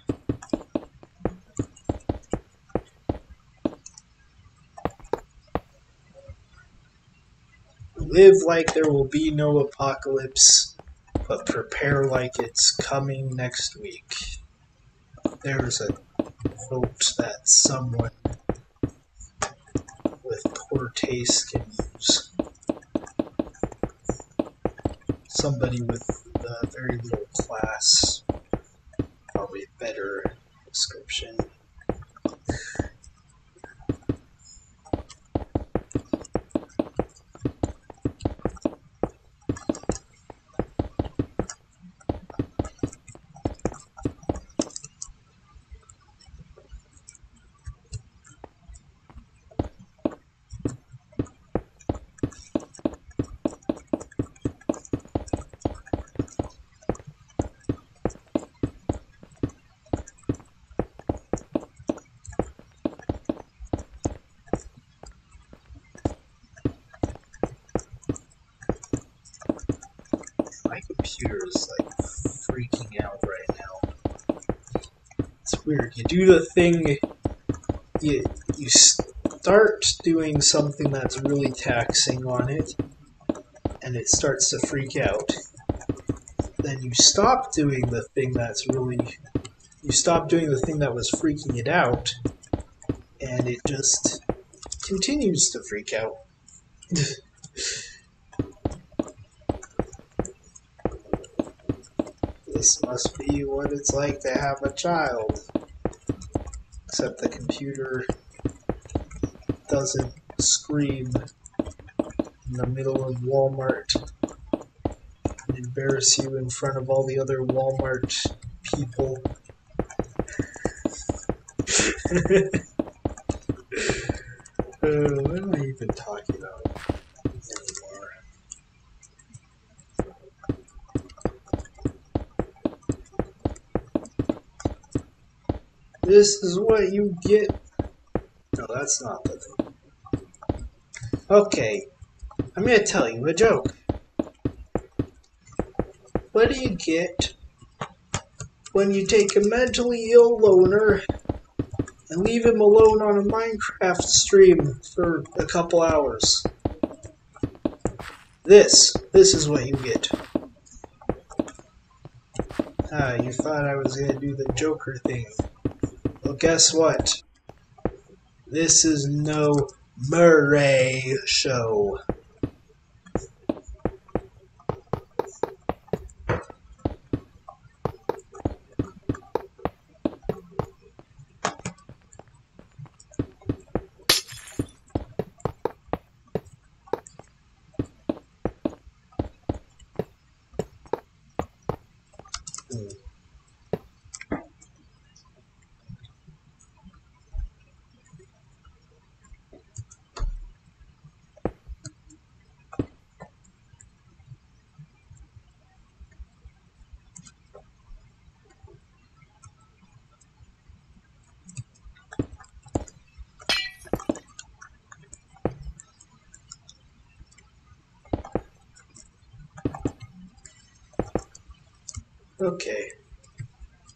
Live like there will be no apocalypse, but prepare like it's coming next week. There's a quote that someone with poor taste can use. Somebody with very little class, probably a better description. My computer is like freaking out right now. It's weird. You do the thing, you start doing something that's really taxing on it, and it starts to freak out. Then you stop doing the thing you stop doing the thing that was freaking it out, and it just continues to freak out. This must be what it's like to have a child. Except the computer doesn't scream in the middle of Walmart and embarrass you in front of all the other Walmart people. What am I even talking about anymore? This is what you get. No, that's not the thing. Okay, I'm gonna tell you a joke. What do you get when you take a mentally ill loner and leave him alone on a Minecraft stream for a couple hours? This is what you get. You thought I was gonna do the Joker thing. Well, guess what? This is no Murray show. Okay.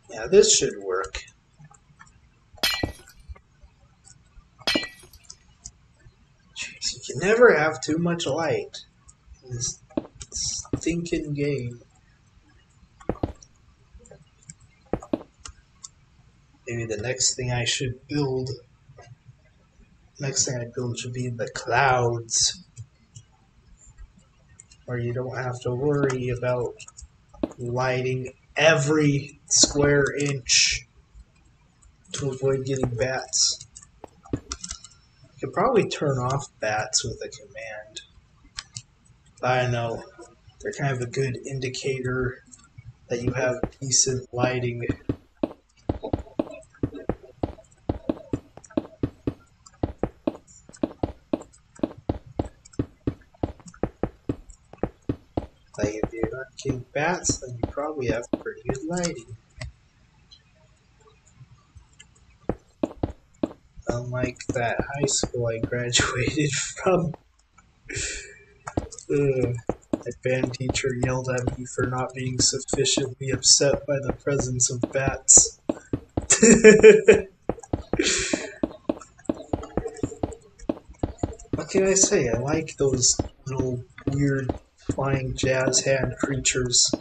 Yeah, this should work. Jeez, you can never have too much light in this stinking game. Maybe the next thing I should build, should be in the clouds, where you don't have to worry about lighting every square inch to avoid getting bats. You could probably turn off bats with a command. I know, they're kind of a good indicator that you have decent lighting. Like if you're not getting bats, then you probably have pretty good lighting. Unlike that high school I graduated from. My band teacher yelled at me for not being sufficiently upset by the presence of bats. What can I say? I like those little weird flying jazz hand creatures,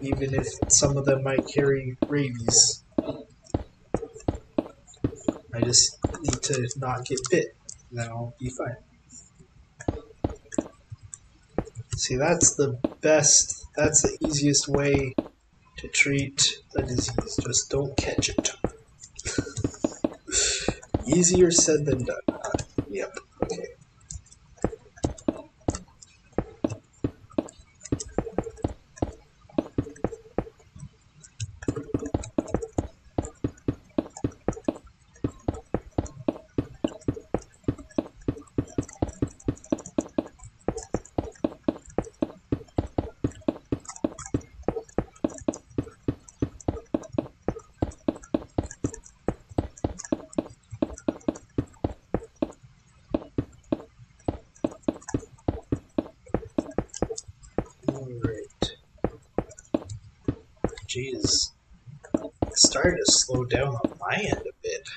even if some of them might carry rabies. I just need to not get bit, and then I'll be fine. See, that's the easiest way to treat a disease. Just don't catch it. Easier said than done. Yep, okay. Jeez, it started to slow down on my end a bit.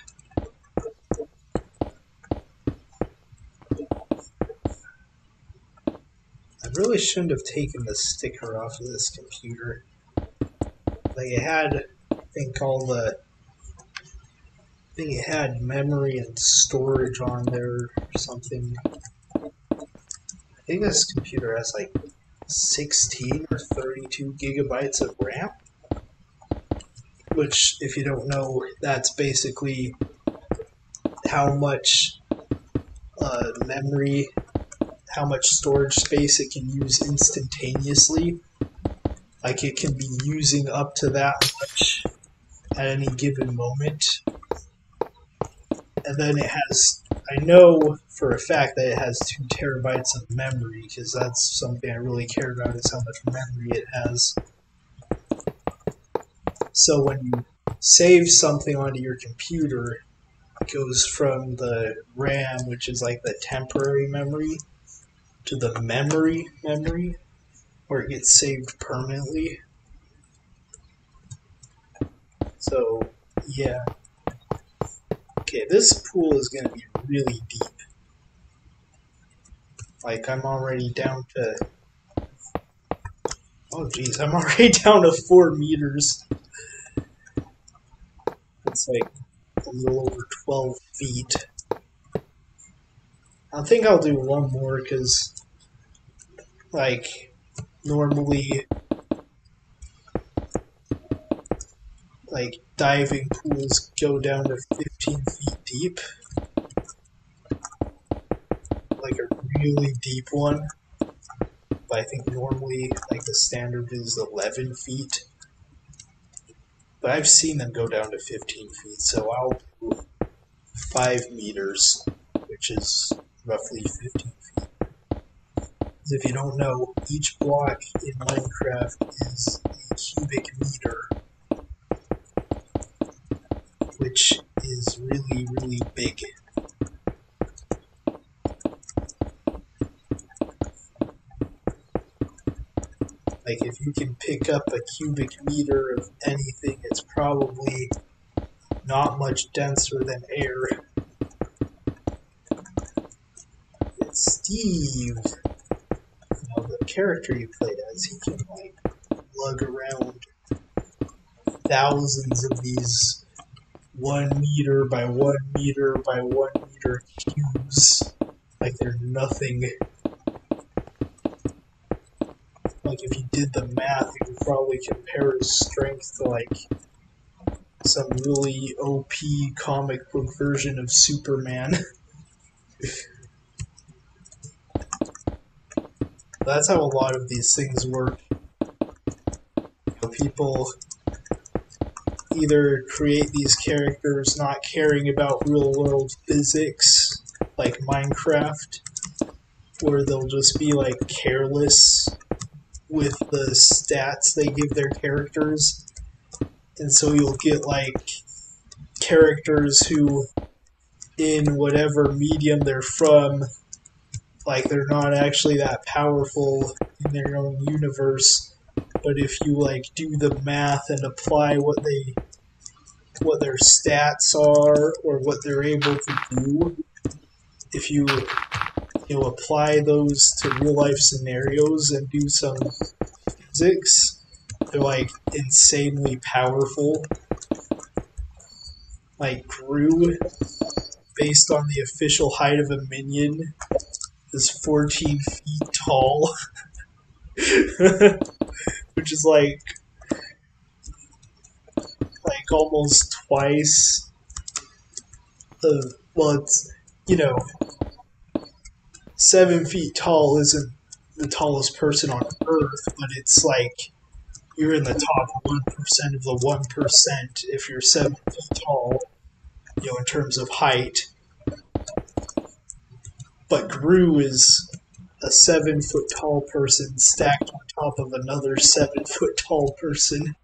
I really shouldn't have taken the sticker off of this computer. Like it had, I think it had memory and storage on there or something. I think this computer has like 16 or 32 gigabytes of RAM. Which, if you don't know, that's basically how much memory, how much storage space it can use instantaneously. Like it can be using up to that much at any given moment. And then it has, I know for a fact that it has 2 terabytes of memory, because that's something I really care about, is how much memory it has. So when you save something onto your computer, it goes from the RAM, which is like the temporary memory, to the memory, where it gets saved permanently. So, yeah. Okay, this pool is going to be really deep. Like, I'm already down to... Oh, geez, I'm already down to 4 meters. It's like a little over 12 feet. I think I'll do one more, because, like, normally, like, diving pools go down to 15 feet deep. Like a really deep one. But I think normally, like, the standard is 11 feet. But I've seen them go down to 15 feet, so I'll do 5 meters, which is roughly 15 feet. Because if you don't know, each block in Minecraft is a cubic meter, which is really, really big. Like, if you can pick up a cubic meter of anything, it's probably not much denser than air. It's Steve. You know, the character you played as, he can, like, lug around thousands of these 1 meter by 1 meter by 1 meter cubes. Like they're nothing. Like if you did the math, you could probably compare his strength to like some really OP comic book version of Superman. That's how a lot of these things work. People either create these characters not caring about real world physics, like Minecraft, where they'll just be like careless with the stats they give their characters. And so you'll get like characters who, in whatever medium they're from, like they're not actually that powerful in their own universe. But if you like do the math and apply what their stats are or what they're able to do, if you apply those to real life scenarios and do some physics, they're like insanely powerful. Like Gru, based on the official height of a minion, is 14 feet tall. Which is like almost twice the, well, it's, 7 feet tall isn't the tallest person on Earth, but it's like you're in the top 1% of the 1% if you're 7 feet tall, in terms of height. But Gru is a 7-foot tall person stacked on top of another 7-foot tall person.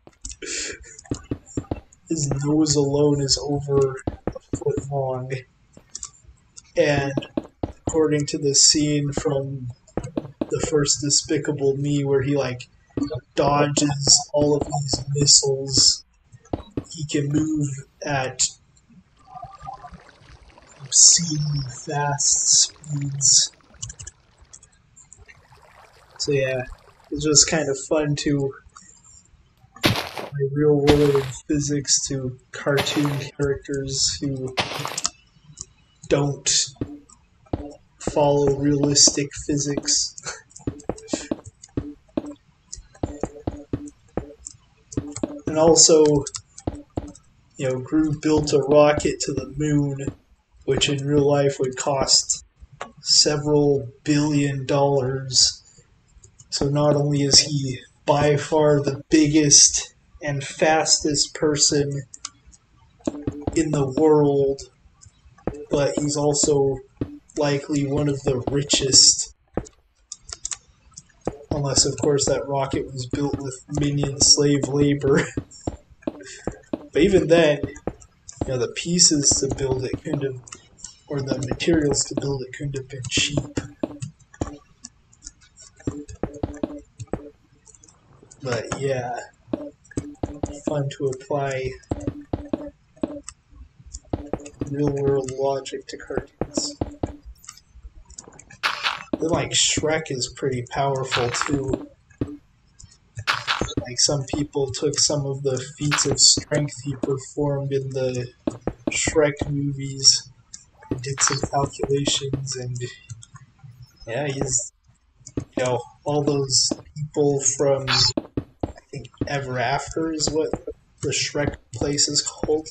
His nose alone is over a foot long. And according to the scene from the first Despicable Me where he like dodges all of these missiles, he can move at obscenely fast speeds. So yeah, it's just kind of fun to apply real world physics to cartoon characters who don't follow realistic physics. And also, Gru built a rocket to the moon, which in real life would cost several $billion. So not only is he by far the biggest and fastest person in the world, but he's also likely one of the richest. Unless, of course, that rocket was built with minion slave labor. But even then, the pieces to build it couldn't have, or the materials to build it couldn't have been cheap. But yeah, fun to apply real world logic to cartoons. Then like Shrek is pretty powerful too. Like some people took some of the feats of strength he performed in the Shrek movies and did some calculations, and yeah, he's all those people from, I think, Ever After is what the Shrek place is called.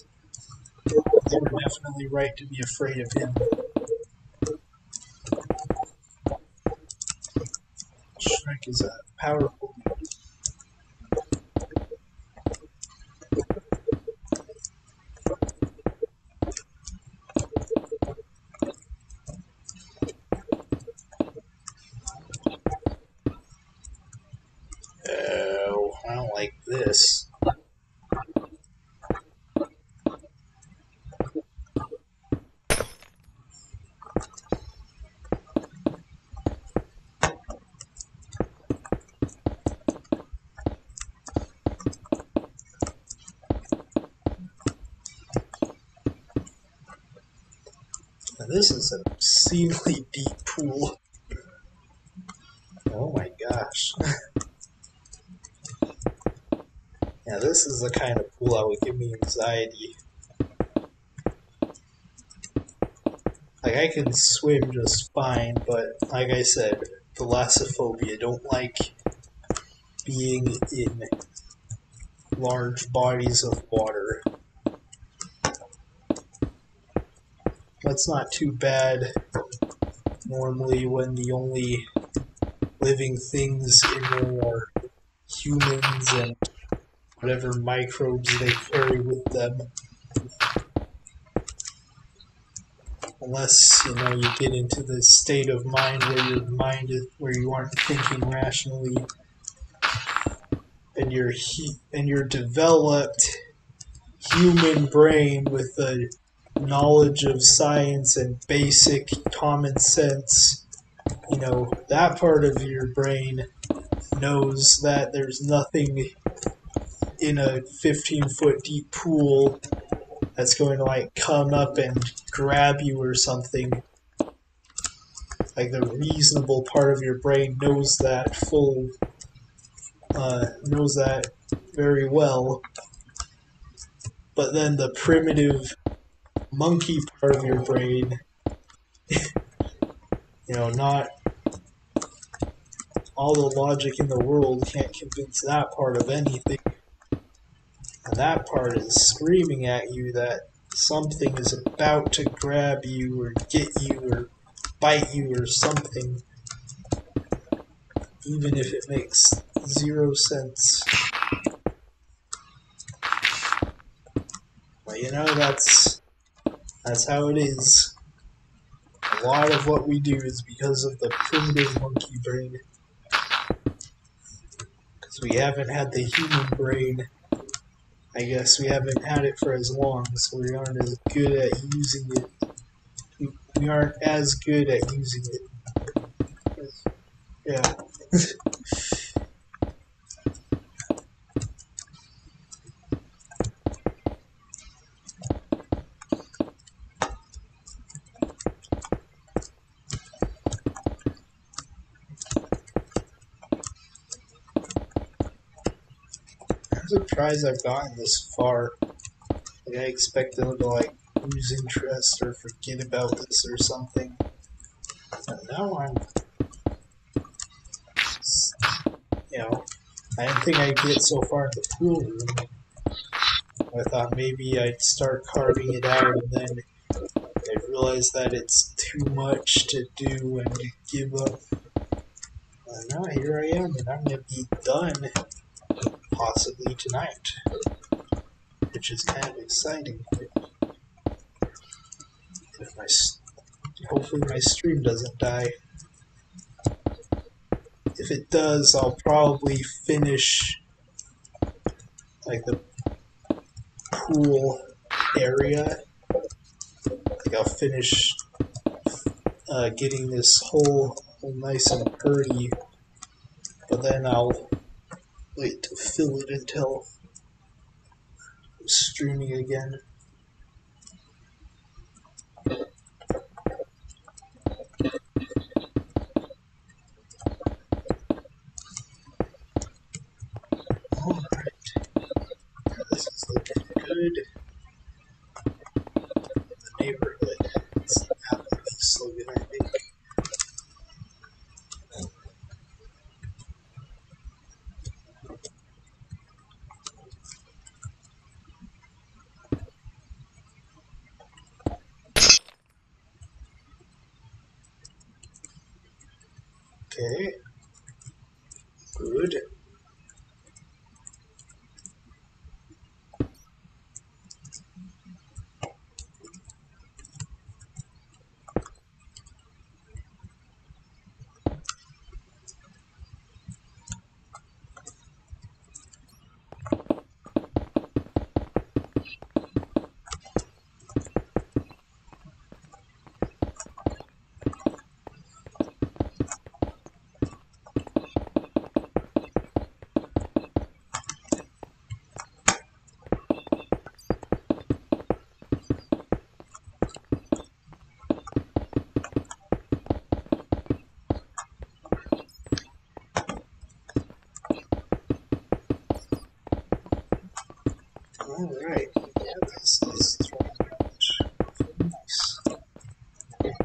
They were definitely right to be afraid of him. Shrek is a powerful man. Oh, I don't like this. This is an obscenely deep pool. Oh my gosh. Yeah, this is the kind of pool that would give me anxiety. Like, I can swim just fine, but like I said, thalassophobia. Don't like being in large bodies of water. That's not too bad normally when the only living things in there are humans and whatever microbes they carry with them. Unless, you get into the state of mind where you aren't thinking rationally and your developed human brain with the knowledge of science and basic common sense, that part of your brain knows that there's nothing in a 15-foot deep pool that's going to come up and grab you or something. Like, the reasonable part of your brain knows that very well. But then the primitive monkey part of your brain, not all the logic in the world can't convince that part of anything. And that part is screaming at you that something is about to grab you or get you or bite you or something, even if it makes 0 sense. But that's how it is. A lot of what we do is because of the primitive monkey brain. Because we haven't had the human brain. I guess we haven't had it for as long, so we aren't as good at using it. We aren't as good at using it. Yeah. I'm surprised I've gotten this far. I expect them to lose interest or forget about this or something. And now I didn't think I'd get so far in the pool room. I thought maybe I'd start carving it out and then I'd realize that it's too much to do and give up. And now here I am, and I'm going to be done possibly tonight, which is kind of exciting. Hopefully my stream doesn't die. If it does, I'll probably finish the pool area. I'll finish getting this hole nice and pretty, but then I'll wait to fill it until I'm streaming again. Alright. This is looking good. The neighborhood. It's the Applebee's slogan, I think. Okay. Good. Alright, yeah, this is nice.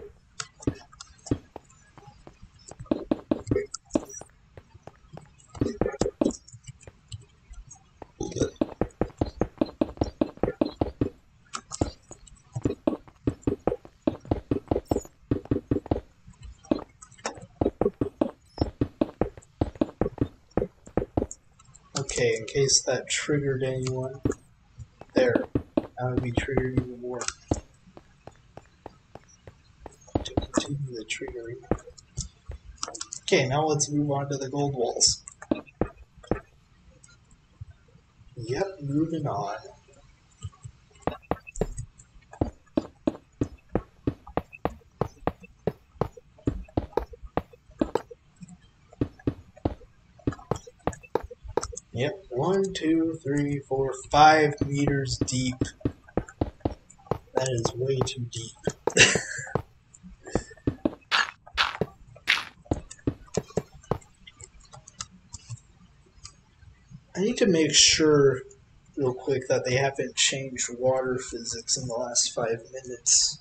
Okay, in case that triggered anyone. There. That would be triggered even more. To continue the triggering. Okay, now let's move on to the gold walls. Yep, moving on. Yep, 1, 2, 3, 4, 5 meters deep. That is way too deep. I need to make sure real quick that they haven't changed water physics in the last 5 minutes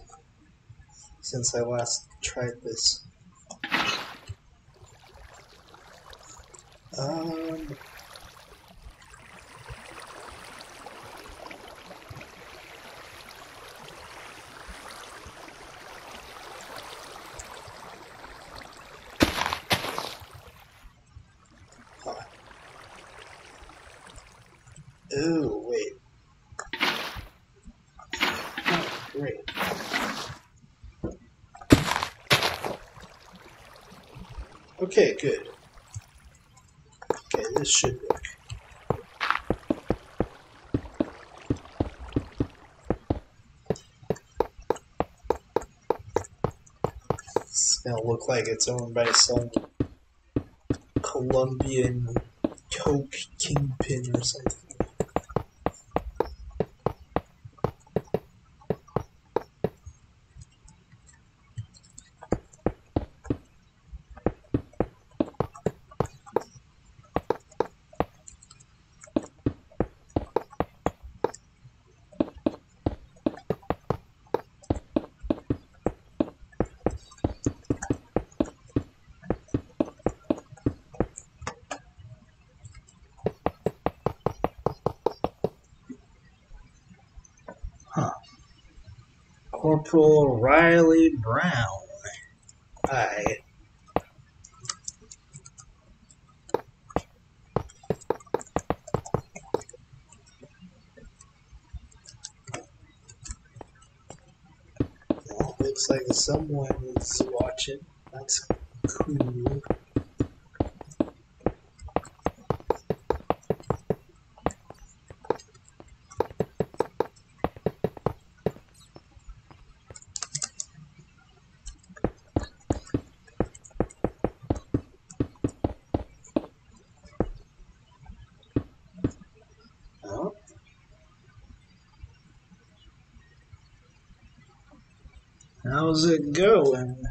since I last tried this. Oh, wait. Oh, great. Okay, good. Okay, this should work. It's gonna look like it's owned by some Colombian coke kingpin or something. Huh. Corporal Riley Brown. Hi. Well, looks like someone is watching. That's cool. Oh. How's it going?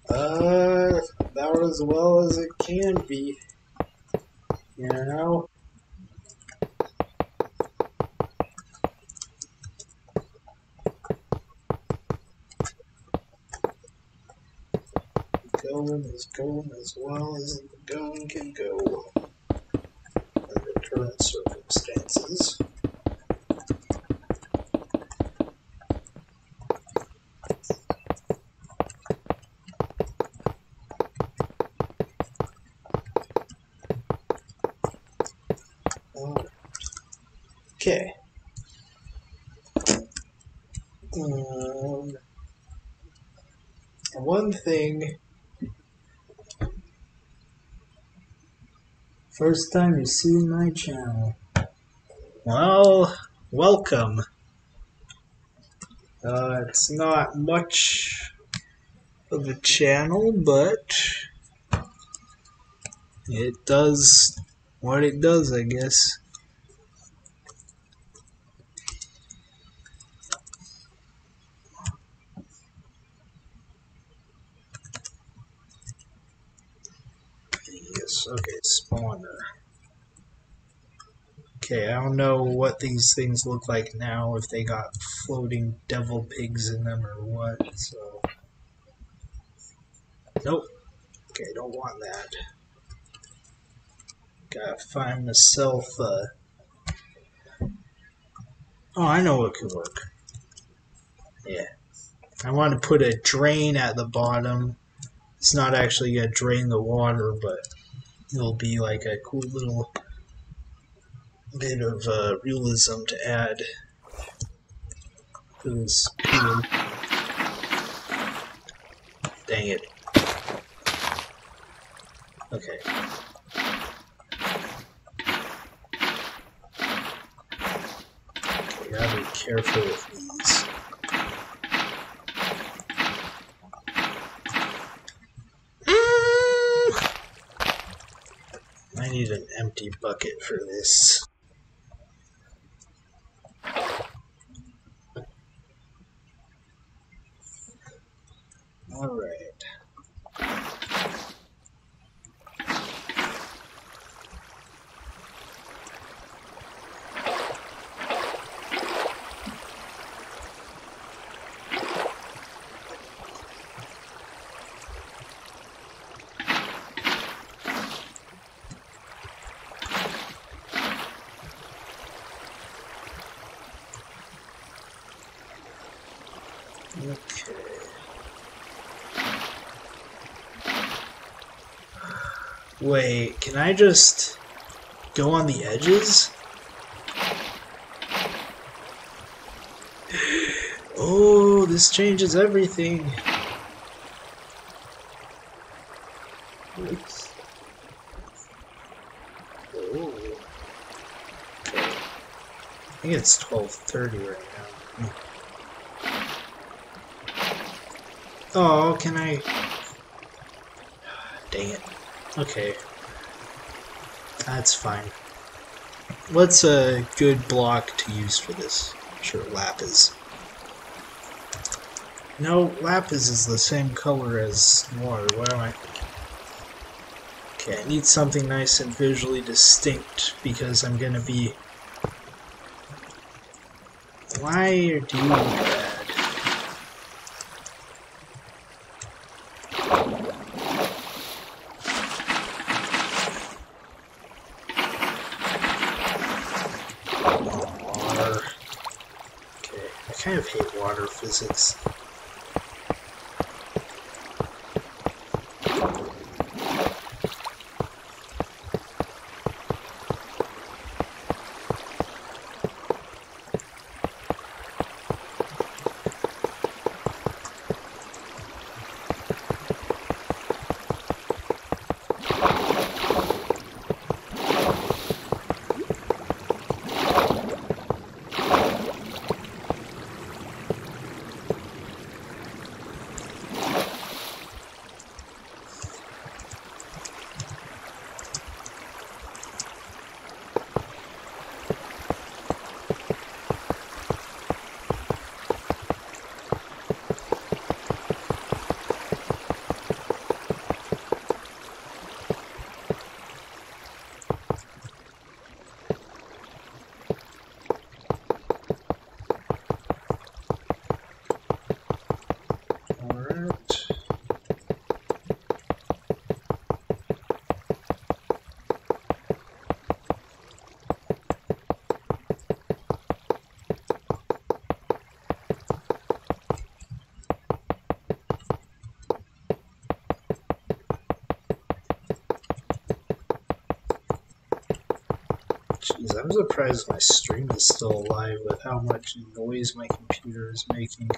About as well as it can be. You know? Going as well as the going can go under current circumstances. Okay. One thing. First time you see my channel. Well, welcome. It's not much of a channel, but it does what it does, I guess. Yes, okay, spawner. Okay, I don't know what these things look like now, if they got floating devil pigs in them or what, so... Nope. Okay, don't want that. Gotta find myself, Oh, I know what could work. Yeah. I want to put a drain at the bottom. It's not actually gonna drain the water, but it'll be like a cool little bit of realism to add to this pier. Dang it. Okay. Okay, gotta be careful with these. I need an empty bucket for this. Alright. Okay. Wait, can I just go on the edges? Oh, this changes everything. Oops. Oh. Okay. I think it's 12:30 right now. Oh, can I? Dang it. Okay. That's fine. What's a good block to use for this? Sure, lapis. No, lapis is the same color as water. What am I? Okay, I need something nice and visually distinct because I'm gonna be. Why do you bad? Water. Okay, I kind of hate water physics. Jeez, I'm surprised my stream is still alive with how much noise my computer is making.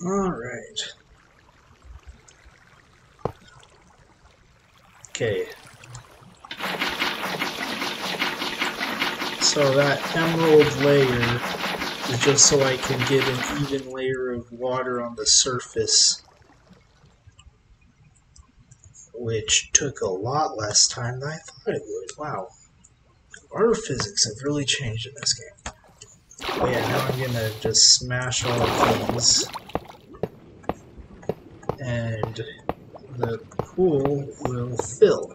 Alright. Okay. So that emerald layer is just so I can get an even layer of water on the surface, which took a lot less time than I thought it would. Wow. Water physics have really changed in this game. But yeah, now I'm gonna just smash all of these, and the pool will fill.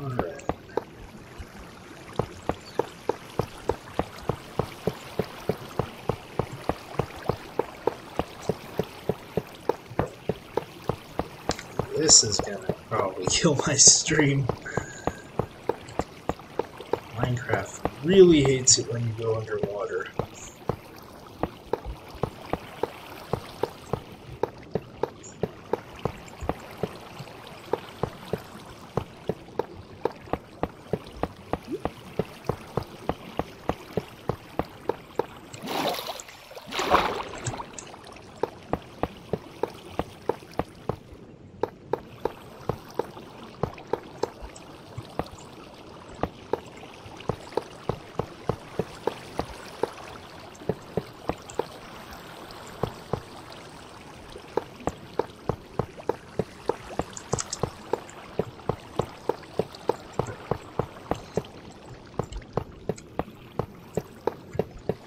Alright. This is gonna probably kill my stream. Minecraft really hates it when you go underwater.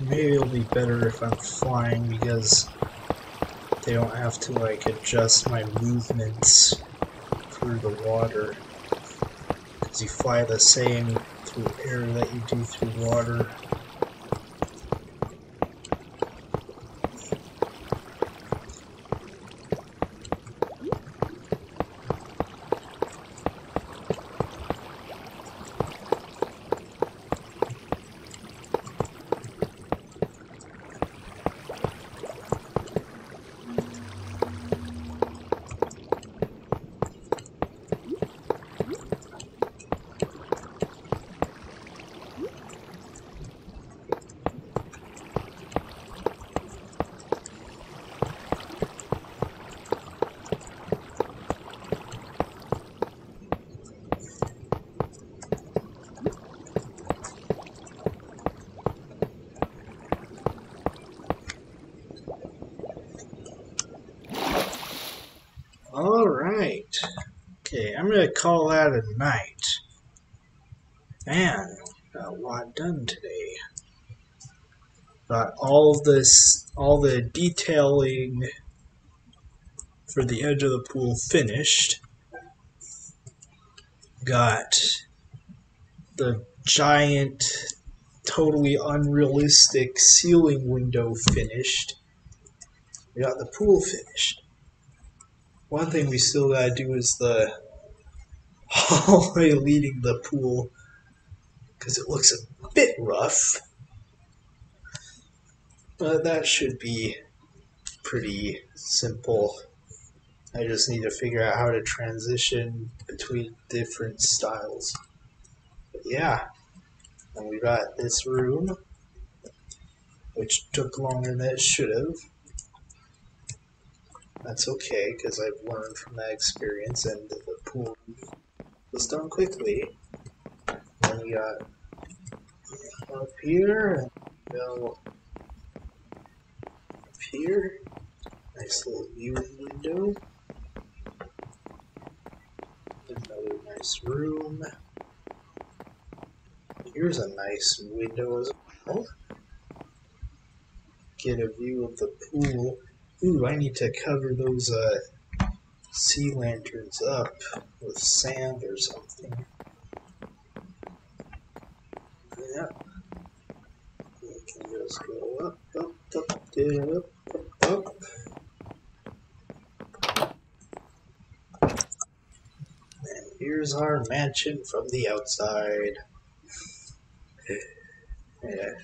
Maybe it'll be better if I'm flying because they don't have to like adjust my movements through the water. Because you fly the same through air that you do through water. Alright. Okay, I'm gonna call that a night. Man, got a lot done today. Got all the detailing for the edge of the pool finished. Got the giant, totally unrealistic ceiling window finished. We got the pool finished. One thing we still gotta do is the hallway leading the pool, because it looks a bit rough. But that should be pretty simple. I just need to figure out how to transition between different styles. But yeah, and we got this room, which took longer than it should have. That's okay, because I've learned from that experience, and the pool was done quickly. Then we got up here, and go up here. Nice little viewing window. Another nice room. Here's a nice window as well. Get a view of the pool. Ooh, I need to cover those sea lanterns up with sand or something. Just go up, up, up. And here's our mansion from the outside. Yeah.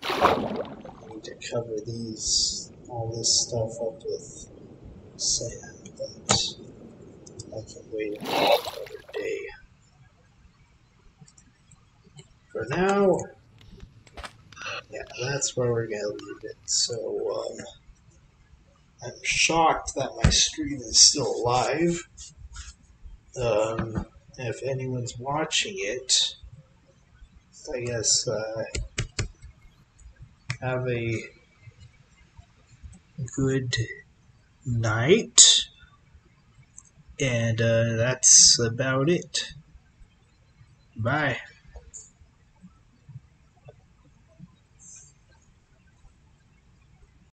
I need to cover all this stuff up with sand, but I can wait another day. For now, yeah, that's where we're gonna leave it. So, I'm shocked that my stream is still alive. If anyone's watching it, I guess have a good night, and that's about it. Bye.